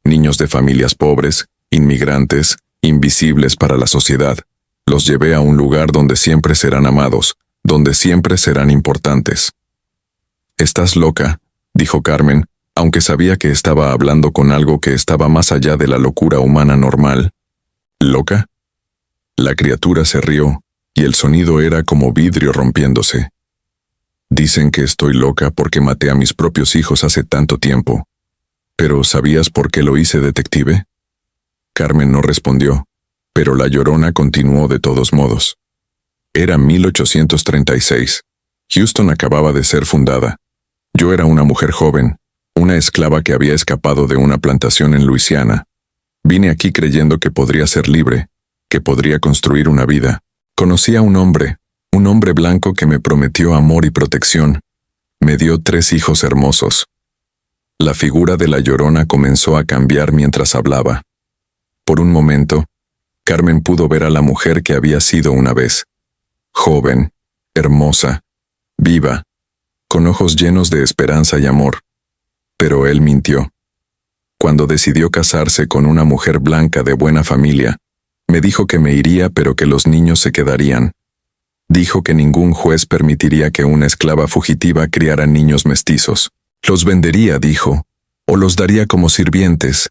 Niños de familias pobres, inmigrantes, invisibles para la sociedad. Los llevé a un lugar donde siempre serán amados, donde siempre serán importantes». «Estás loca», dijo Carmen, aunque sabía que estaba hablando con algo que estaba más allá de la locura humana normal. «¿Loca?». La criatura se rió, y el sonido era como vidrio rompiéndose. «Dicen que estoy loca porque maté a mis propios hijos hace tanto tiempo. ¿Pero sabías por qué lo hice, detective?». Carmen no respondió, pero la Llorona continuó de todos modos. Era 1836. Houston acababa de ser fundada. Yo era una mujer joven, una esclava que había escapado de una plantación en Luisiana. Vine aquí creyendo que podría ser libre, que podría construir una vida. Conocí a un hombre blanco que me prometió amor y protección. Me dio 3 hijos hermosos. La figura de la Llorona comenzó a cambiar mientras hablaba. Por un momento, Carmen pudo ver a la mujer que había sido una vez. Joven, hermosa, viva, con ojos llenos de esperanza y amor. Pero él mintió. Cuando decidió casarse con una mujer blanca de buena familia, me dijo que me iría pero que los niños se quedarían. Dijo que ningún juez permitiría que una esclava fugitiva criara niños mestizos. Los vendería, dijo, o los daría como sirvientes.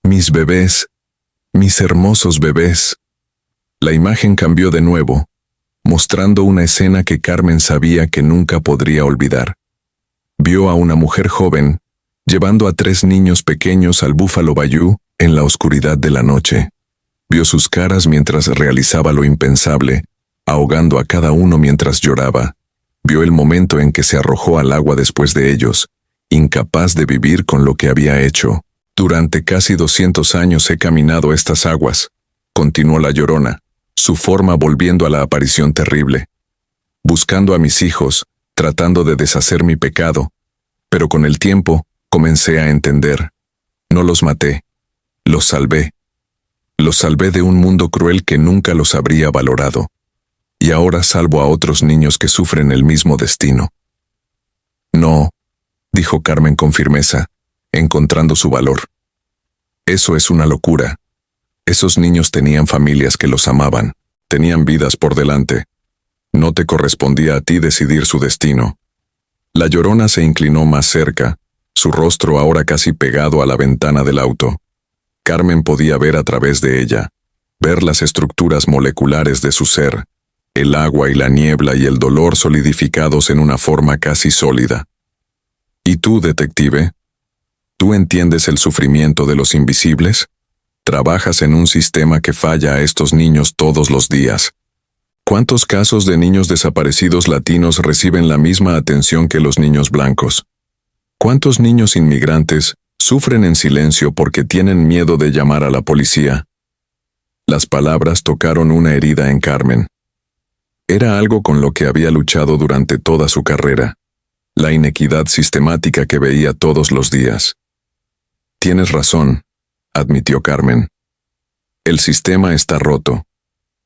Mis bebés, mis hermosos bebés. La imagen cambió de nuevo, mostrando una escena que Carmen sabía que nunca podría olvidar. Vio a una mujer joven, llevando a 3 niños pequeños al Buffalo Bayou en la oscuridad de la noche. Vio sus caras mientras realizaba lo impensable, ahogando a cada uno mientras lloraba. Vio el momento en que se arrojó al agua después de ellos, incapaz de vivir con lo que había hecho. Durante casi 200 años he caminado estas aguas, continuó la Llorona, su forma volviendo a la aparición terrible. Buscando a mis hijos, tratando de deshacer mi pecado, pero con el tiempo comencé a entender. No los maté, los salvé. Los salvé de un mundo cruel que nunca los habría valorado. Y ahora salvo a otros niños que sufren el mismo destino. No, dijo Carmen con firmeza, encontrando su valor. Eso es una locura. Esos niños tenían familias que los amaban, tenían vidas por delante. No te correspondía a ti decidir su destino. La Llorona se inclinó más cerca, su rostro ahora casi pegado a la ventana del auto. Carmen podía ver a través de ella, ver las estructuras moleculares de su ser, el agua y la niebla y el dolor solidificados en una forma casi sólida. ¿Y tú, detective? ¿Tú entiendes el sufrimiento de los invisibles? Trabajas en un sistema que falla a estos niños todos los días. ¿Cuántos casos de niños desaparecidos latinos reciben la misma atención que los niños blancos? ¿Cuántos niños inmigrantes sufren en silencio porque tienen miedo de llamar a la policía? Las palabras tocaron una herida en Carmen. Era algo con lo que había luchado durante toda su carrera, la inequidad sistemática que veía todos los días. Tienes razón, admitió Carmen. El sistema está roto,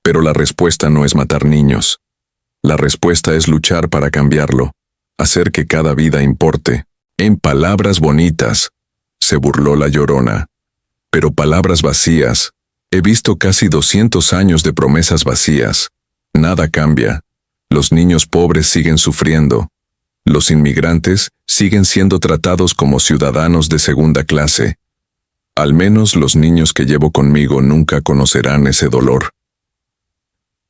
pero la respuesta no es matar niños. La respuesta es luchar para cambiarlo, hacer que cada vida importe. En palabras bonitas, se burló la Llorona, pero palabras vacías. He visto casi 200 años de promesas vacías. Nada cambia. Los niños pobres siguen sufriendo. Los inmigrantes siguen siendo tratados como ciudadanos de segunda clase. Al menos los niños que llevo conmigo nunca conocerán ese dolor.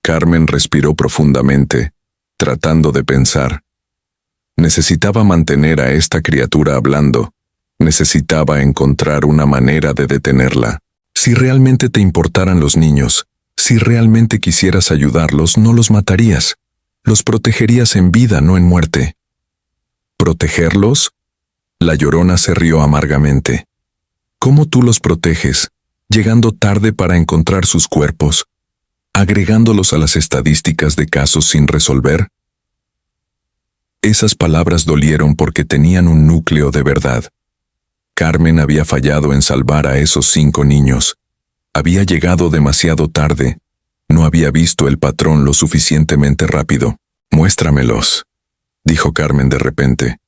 Carmen respiró profundamente, tratando de pensar. Necesitaba mantener a esta criatura hablando. Necesitaba encontrar una manera de detenerla. Si realmente te importaran los niños, si realmente quisieras ayudarlos, no los matarías. Los protegerías en vida, no en muerte. ¿Protegerlos? La Llorona se rió amargamente. ¿Cómo tú los proteges, llegando tarde para encontrar sus cuerpos, agregándolos a las estadísticas de casos sin resolver? Esas palabras dolieron porque tenían un núcleo de verdad. Carmen había fallado en salvar a esos 5 niños. Había llegado demasiado tarde. No había visto el patrón lo suficientemente rápido. Muéstramelos, dijo Carmen de repente.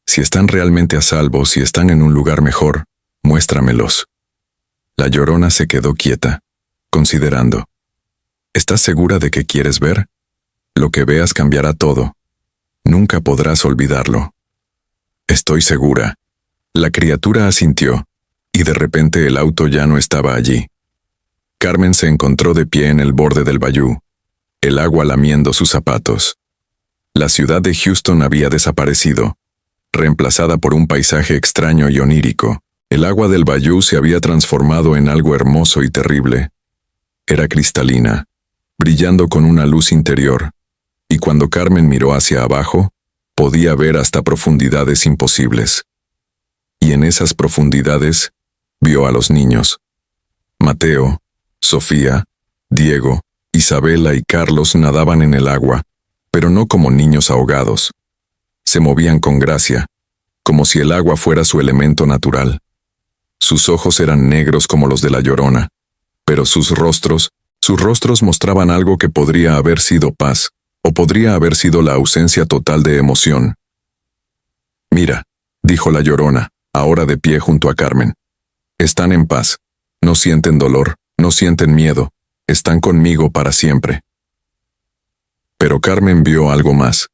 Si están realmente a salvo, si están en un lugar mejor, muéstramelos. La Llorona se quedó quieta, considerando. ¿Estás segura de que quieres ver? Lo que veas cambiará todo. Nunca podrás olvidarlo. Estoy segura. La criatura asintió, y de repente el auto ya no estaba allí. Carmen se encontró de pie en el borde del bayú, el agua lamiendo sus zapatos. La ciudad de Houston había desaparecido, reemplazada por un paisaje extraño y onírico. El agua del bayú se había transformado en algo hermoso y terrible. Era cristalina, brillando con una luz interior, y cuando Carmen miró hacia abajo, podía ver hasta profundidades imposibles. Y en esas profundidades, vio a los niños. Mateo, Sofía, Diego, Isabela y Carlos nadaban en el agua, pero no como niños ahogados. Se movían con gracia, como si el agua fuera su elemento natural. Sus ojos eran negros como los de la Llorona, pero sus rostros mostraban algo que podría haber sido paz, o podría haber sido la ausencia total de emoción. Mira, dijo la Llorona, ahora de pie junto a Carmen. Están en paz, no sienten dolor, no sienten miedo, están conmigo para siempre. Pero Carmen vio algo más.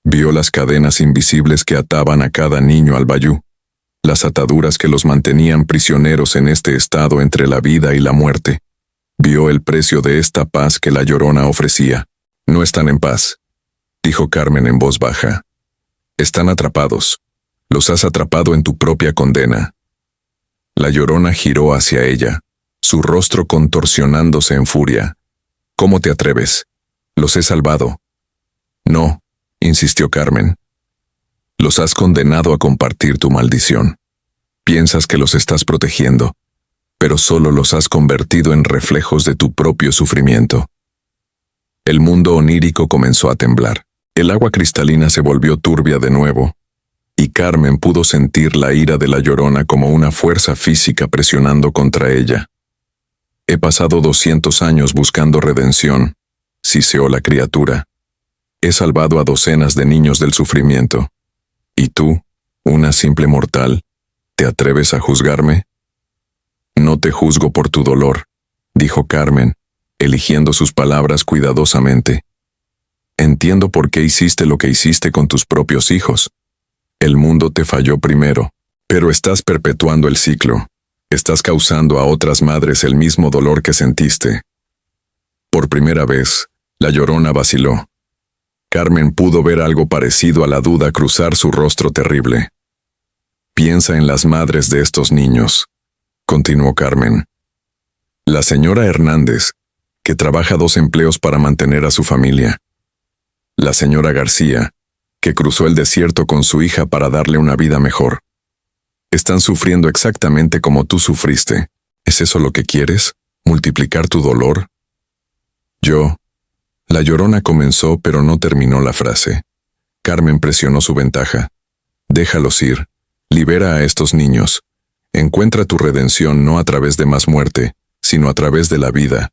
Vio las cadenas invisibles que ataban a cada niño al bayú, las ataduras que los mantenían prisioneros en este estado entre la vida y la muerte. Vio el precio de esta paz que la Llorona ofrecía. No están en paz, dijo Carmen en voz baja. Están atrapados. Los has atrapado en tu propia condena. La Llorona giró hacia ella, su rostro contorsionándose en furia. ¿Cómo te atreves? Los he salvado. No, insistió Carmen. Los has condenado a compartir tu maldición. Piensas que los estás protegiendo, pero solo los has convertido en reflejos de tu propio sufrimiento. El mundo onírico comenzó a temblar. El agua cristalina se volvió turbia de nuevo, y Carmen pudo sentir la ira de la Llorona como una fuerza física presionando contra ella. He pasado 200 años buscando redención, siseó la criatura. He salvado a docenas de niños del sufrimiento. ¿Y tú, una simple mortal, te atreves a juzgarme? No te juzgo por tu dolor, dijo Carmen, eligiendo sus palabras cuidadosamente. Entiendo por qué hiciste lo que hiciste con tus propios hijos. El mundo te falló primero, pero estás perpetuando el ciclo. Estás causando a otras madres el mismo dolor que sentiste. Por primera vez, la Llorona vaciló. Carmen pudo ver algo parecido a la duda cruzar su rostro terrible. Piensa en las madres de estos niños, continuó Carmen. La señora Hernández, que trabaja 2 empleos para mantener a su familia. La señora García, que cruzó el desierto con su hija para darle una vida mejor. Están sufriendo exactamente como tú sufriste. ¿Es eso lo que quieres? ¿Multiplicar tu dolor? La Llorona comenzó, pero no terminó la frase. Carmen presionó su ventaja. Déjalos ir. Libera a estos niños. Encuentra tu redención no a través de más muerte, sino a través de la vida.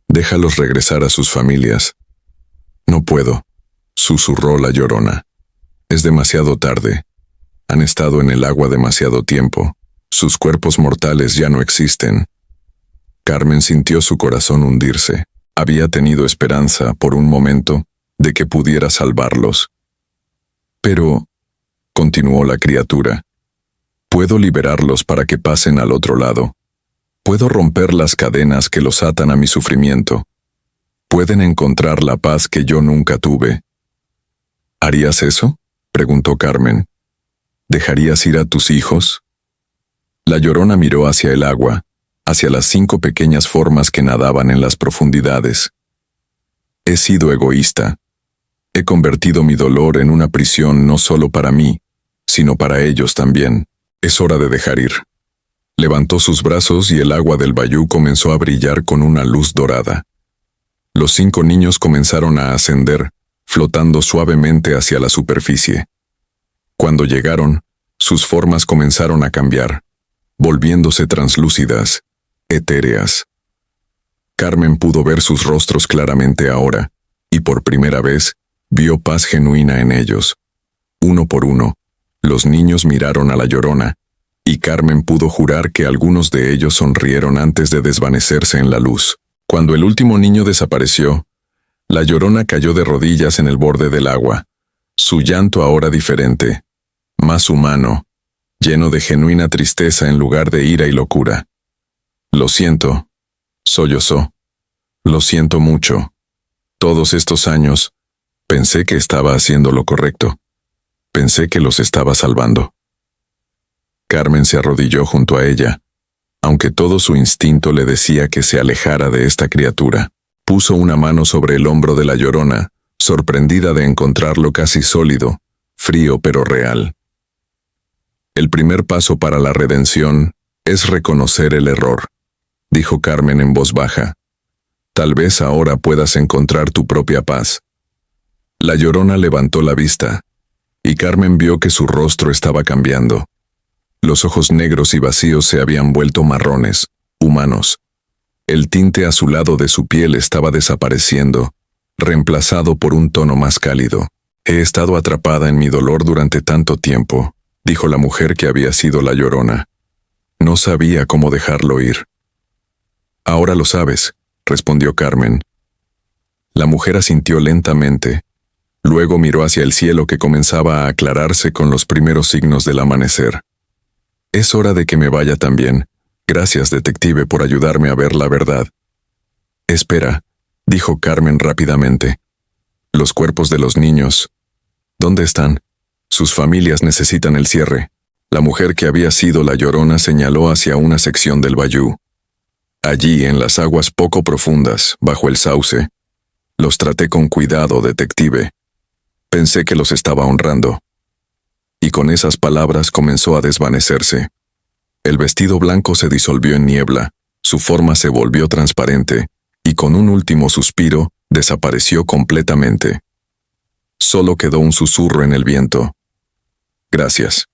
Déjalos regresar a sus familias. No puedo, susurró la Llorona. Es demasiado tarde. Han estado en el agua demasiado tiempo. Sus cuerpos mortales ya no existen. Carmen sintió su corazón hundirse. Había tenido esperanza, por un momento, de que pudiera salvarlos. Pero, continuó la criatura, puedo liberarlos para que pasen al otro lado. Puedo romper las cadenas que los atan a mi sufrimiento. Pueden encontrar la paz que yo nunca tuve. ¿Harías eso?, preguntó Carmen. ¿Dejarías ir a tus hijos? La Llorona miró hacia el agua, hacia las 5 pequeñas formas que nadaban en las profundidades. He sido egoísta. He convertido mi dolor en una prisión no solo para mí, sino para ellos también. Es hora de dejar ir. Levantó sus brazos y el agua del bayú comenzó a brillar con una luz dorada. Los 5 niños comenzaron a ascender, flotando suavemente hacia la superficie. Cuando llegaron, sus formas comenzaron a cambiar, volviéndose translúcidas, etéreas. Carmen pudo ver sus rostros claramente ahora, y por primera vez, vio paz genuina en ellos. Uno por uno, los niños miraron a la Llorona, y Carmen pudo jurar que algunos de ellos sonrieron antes de desvanecerse en la luz. Cuando el último niño desapareció, la Llorona cayó de rodillas en el borde del agua, su llanto ahora diferente, más humano, lleno de genuina tristeza en lugar de ira y locura. Lo siento, sollozó. Lo siento mucho. Todos estos años, pensé que estaba haciendo lo correcto. Pensé que los estaba salvando. Carmen se arrodilló junto a ella, aunque todo su instinto le decía que se alejara de esta criatura. Puso una mano sobre el hombro de la Llorona, sorprendida de encontrarlo casi sólido, frío pero real. El primer paso para la redención es reconocer el error, dijo Carmen en voz baja. Tal vez ahora puedas encontrar tu propia paz. La Llorona levantó la vista, y Carmen vio que su rostro estaba cambiando. Los ojos negros y vacíos se habían vuelto marrones, humanos. El tinte azulado de su piel estaba desapareciendo, reemplazado por un tono más cálido. He estado atrapada en mi dolor durante tanto tiempo, dijo la mujer que había sido la Llorona. No sabía cómo dejarlo ir. Ahora lo sabes, respondió Carmen. La mujer asintió lentamente. Luego miró hacia el cielo que comenzaba a aclararse con los primeros signos del amanecer. Es hora de que me vaya también. Gracias, detective, por ayudarme a ver la verdad. Espera, dijo Carmen rápidamente. Los cuerpos de los niños. ¿Dónde están? Sus familias necesitan el cierre. La mujer que había sido la Llorona señaló hacia una sección del bayú. Allí, en las aguas poco profundas, bajo el sauce. Los traté con cuidado, detective. Pensé que los estaba honrando. Y con esas palabras comenzó a desvanecerse. El vestido blanco se disolvió en niebla, su forma se volvió transparente, y con un último suspiro, desapareció completamente. Solo quedó un susurro en el viento. Gracias.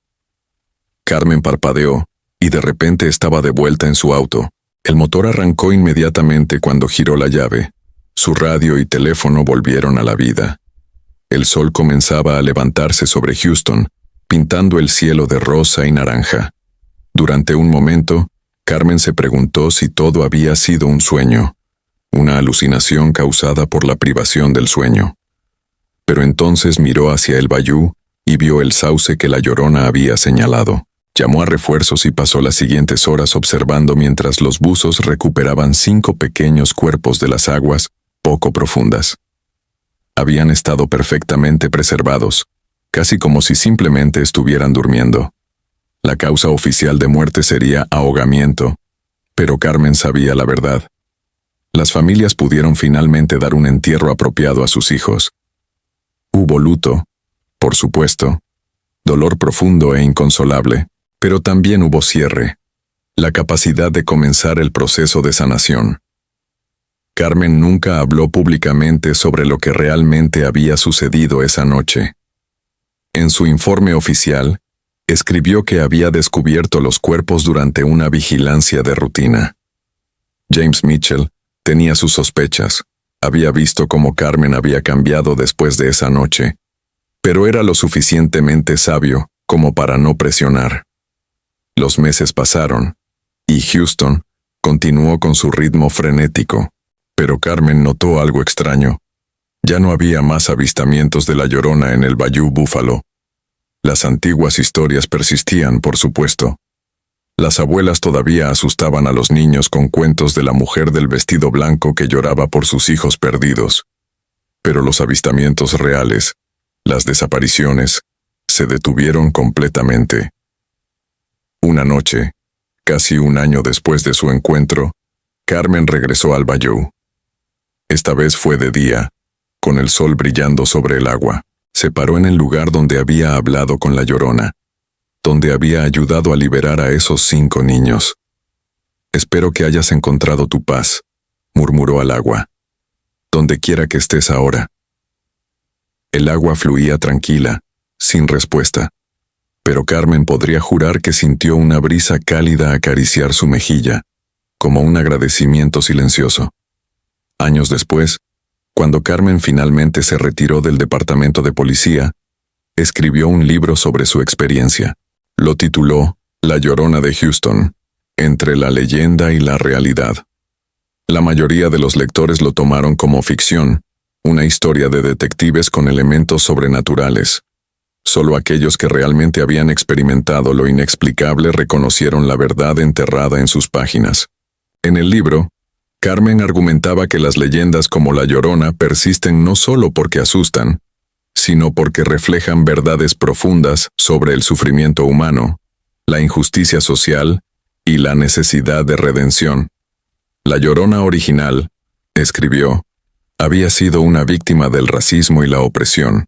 Carmen parpadeó, y de repente estaba de vuelta en su auto. El motor arrancó inmediatamente cuando giró la llave. Su radio y teléfono volvieron a la vida. El sol comenzaba a levantarse sobre Houston, pintando el cielo de rosa y naranja. Durante un momento, Carmen se preguntó si todo había sido un sueño, una alucinación causada por la privación del sueño. Pero entonces miró hacia el bayú y vio el sauce que la Llorona había señalado. Llamó a refuerzos y pasó las siguientes horas observando mientras los buzos recuperaban 5 pequeños cuerpos de las aguas poco profundas. Habían estado perfectamente preservados, casi como si simplemente estuvieran durmiendo. La causa oficial de muerte sería ahogamiento, pero Carmen sabía la verdad. Las familias pudieron finalmente dar un entierro apropiado a sus hijos. Hubo luto, por supuesto, dolor profundo e inconsolable, pero también hubo cierre, la capacidad de comenzar el proceso de sanación. Carmen nunca habló públicamente sobre lo que realmente había sucedido esa noche. En su informe oficial, escribió que había descubierto los cuerpos durante una vigilancia de rutina. James Mitchell tenía sus sospechas, había visto cómo Carmen había cambiado después de esa noche, pero era lo suficientemente sabio como para no presionar. Los meses pasaron, y Houston continuó con su ritmo frenético, pero Carmen notó algo extraño. Ya no había más avistamientos de la Llorona en el Bayou Buffalo. Las antiguas historias persistían, por supuesto. Las abuelas todavía asustaban a los niños con cuentos de la mujer del vestido blanco que lloraba por sus hijos perdidos. Pero los avistamientos reales, las desapariciones, se detuvieron completamente. Una noche, casi un año después de su encuentro, Carmen regresó al bayou. Esta vez fue de día, con el sol brillando sobre el agua. Se paró en el lugar donde había hablado con la Llorona, donde había ayudado a liberar a esos 5 niños. «Espero que hayas encontrado tu paz», murmuró al agua. «Donde quiera que estés ahora». El agua fluía tranquila, sin respuesta, pero Carmen podría jurar que sintió una brisa cálida acariciar su mejilla, como un agradecimiento silencioso. Años después, cuando Carmen finalmente se retiró del departamento de policía, escribió un libro sobre su experiencia. Lo tituló La Llorona de Houston, entre la leyenda y la realidad. La mayoría de los lectores lo tomaron como ficción, una historia de detectives con elementos sobrenaturales. Solo aquellos que realmente habían experimentado lo inexplicable reconocieron la verdad enterrada en sus páginas. En el libro, Carmen argumentaba que las leyendas como La Llorona persisten no solo porque asustan, sino porque reflejan verdades profundas sobre el sufrimiento humano, la injusticia social y la necesidad de redención. La Llorona original, escribió, había sido una víctima del racismo y la opresión.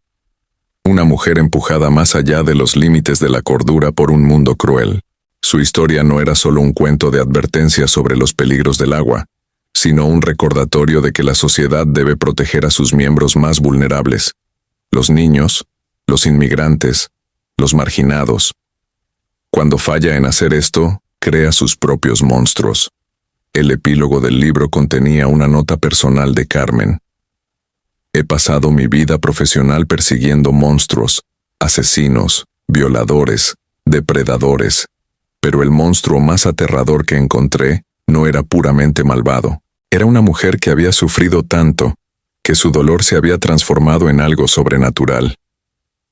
Una mujer empujada más allá de los límites de la cordura por un mundo cruel. Su historia no era solo un cuento de advertencia sobre los peligros del agua, sino un recordatorio de que la sociedad debe proteger a sus miembros más vulnerables, los niños, los inmigrantes, los marginados. Cuando falla en hacer esto, crea sus propios monstruos. El epílogo del libro contenía una nota personal de Carmen. He pasado mi vida profesional persiguiendo monstruos, asesinos, violadores, depredadores, pero el monstruo más aterrador que encontré no era puramente malvado. Era una mujer que había sufrido tanto, que su dolor se había transformado en algo sobrenatural.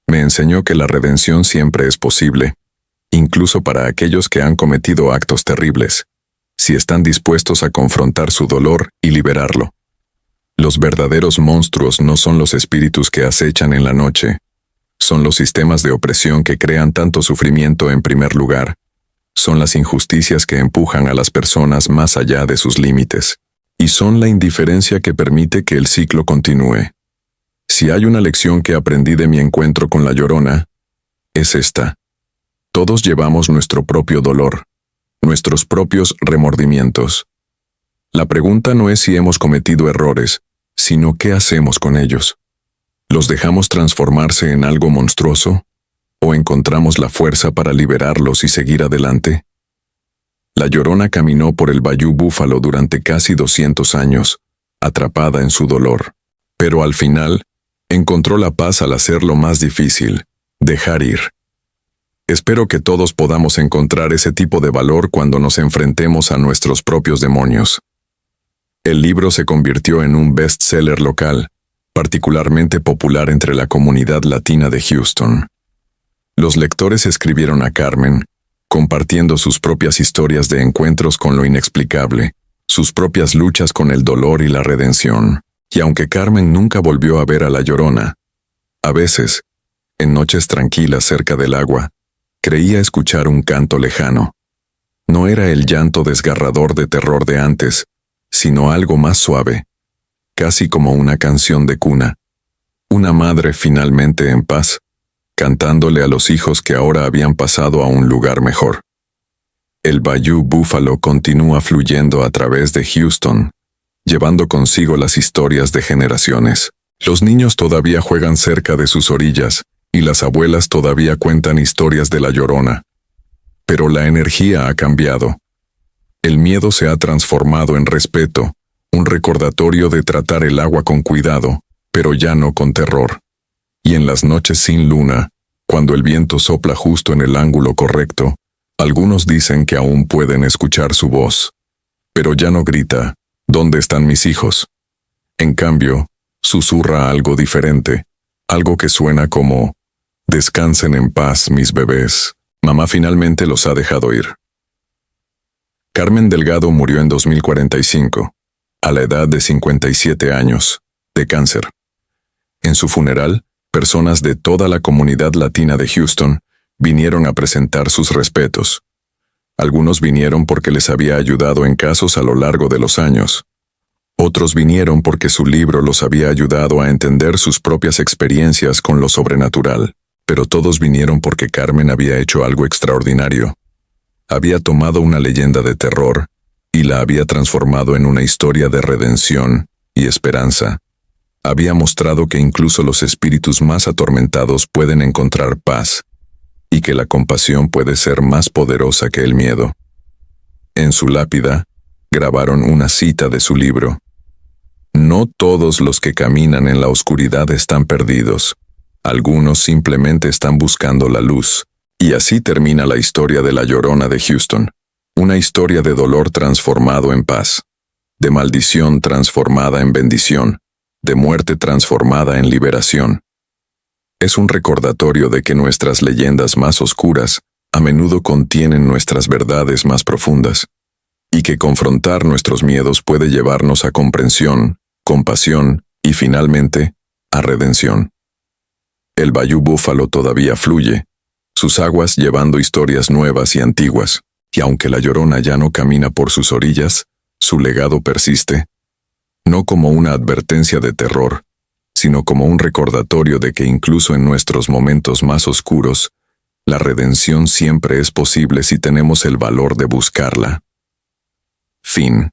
Me enseñó que la redención siempre es posible, incluso para aquellos que han cometido actos terribles, si están dispuestos a confrontar su dolor y liberarlo. Los verdaderos monstruos no son los espíritus que acechan en la noche, son los sistemas de opresión que crean tanto sufrimiento en primer lugar, son las injusticias que empujan a las personas más allá de sus límites, y son la indiferencia que permite que el ciclo continúe. Si hay una lección que aprendí de mi encuentro con la Llorona, es esta. Todos llevamos nuestro propio dolor, nuestros propios remordimientos. La pregunta no es si hemos cometido errores, sino qué hacemos con ellos. ¿Los dejamos transformarse en algo monstruoso? ¿O encontramos la fuerza para liberarlos y seguir adelante? La Llorona caminó por el Bayou Buffalo durante casi 200 años, atrapada en su dolor. Pero al final, encontró la paz al hacer lo más difícil, dejar ir. Espero que todos podamos encontrar ese tipo de valor cuando nos enfrentemos a nuestros propios demonios. El libro se convirtió en un bestseller local, particularmente popular entre la comunidad latina de Houston. Los lectores escribieron a Carmen, compartiendo sus propias historias de encuentros con lo inexplicable, sus propias luchas con el dolor y la redención. Y aunque Carmen nunca volvió a ver a la Llorona, a veces, en noches tranquilas cerca del agua, creía escuchar un canto lejano. No era el llanto desgarrador de terror de antes, sino algo más suave, casi como una canción de cuna. Una madre finalmente en paz, cantándole a los hijos que ahora habían pasado a un lugar mejor. El Bayou Buffalo continúa fluyendo a través de Houston, llevando consigo las historias de generaciones. Los niños todavía juegan cerca de sus orillas, y las abuelas todavía cuentan historias de la Llorona. Pero la energía ha cambiado. El miedo se ha transformado en respeto, un recordatorio de tratar el agua con cuidado, pero ya no con terror. Y en las noches sin luna, cuando el viento sopla justo en el ángulo correcto, algunos dicen que aún pueden escuchar su voz. Pero ya no grita, ¿dónde están mis hijos? En cambio, susurra algo diferente, algo que suena como, descansen en paz, mis bebés, mamá finalmente los ha dejado ir. Carmen Delgado murió en 2045, a la edad de 57 años, de cáncer. En su funeral, personas de toda la comunidad latina de Houston vinieron a presentar sus respetos. Algunos vinieron porque les había ayudado en casos a lo largo de los años. Otros vinieron porque su libro los había ayudado a entender sus propias experiencias con lo sobrenatural. Pero todos vinieron porque Carmen había hecho algo extraordinario. Había tomado una leyenda de terror y la había transformado en una historia de redención y esperanza. Había mostrado que incluso los espíritus más atormentados pueden encontrar paz y que la compasión puede ser más poderosa que el miedo. En su lápida, grabaron una cita de su libro. No todos los que caminan en la oscuridad están perdidos. Algunos simplemente están buscando la luz. Y así termina la historia de la Llorona de Houston. Una historia de dolor transformado en paz, de maldición transformada en bendición, de muerte transformada en liberación. Es un recordatorio de que nuestras leyendas más oscuras a menudo contienen nuestras verdades más profundas, y que confrontar nuestros miedos puede llevarnos a comprensión, compasión y finalmente, a redención. El Bayou Buffalo todavía fluye, sus aguas llevando historias nuevas y antiguas, y aunque la Llorona ya no camina por sus orillas, su legado persiste, no como una advertencia de terror, sino como un recordatorio de que incluso en nuestros momentos más oscuros, la redención siempre es posible si tenemos el valor de buscarla. Fin.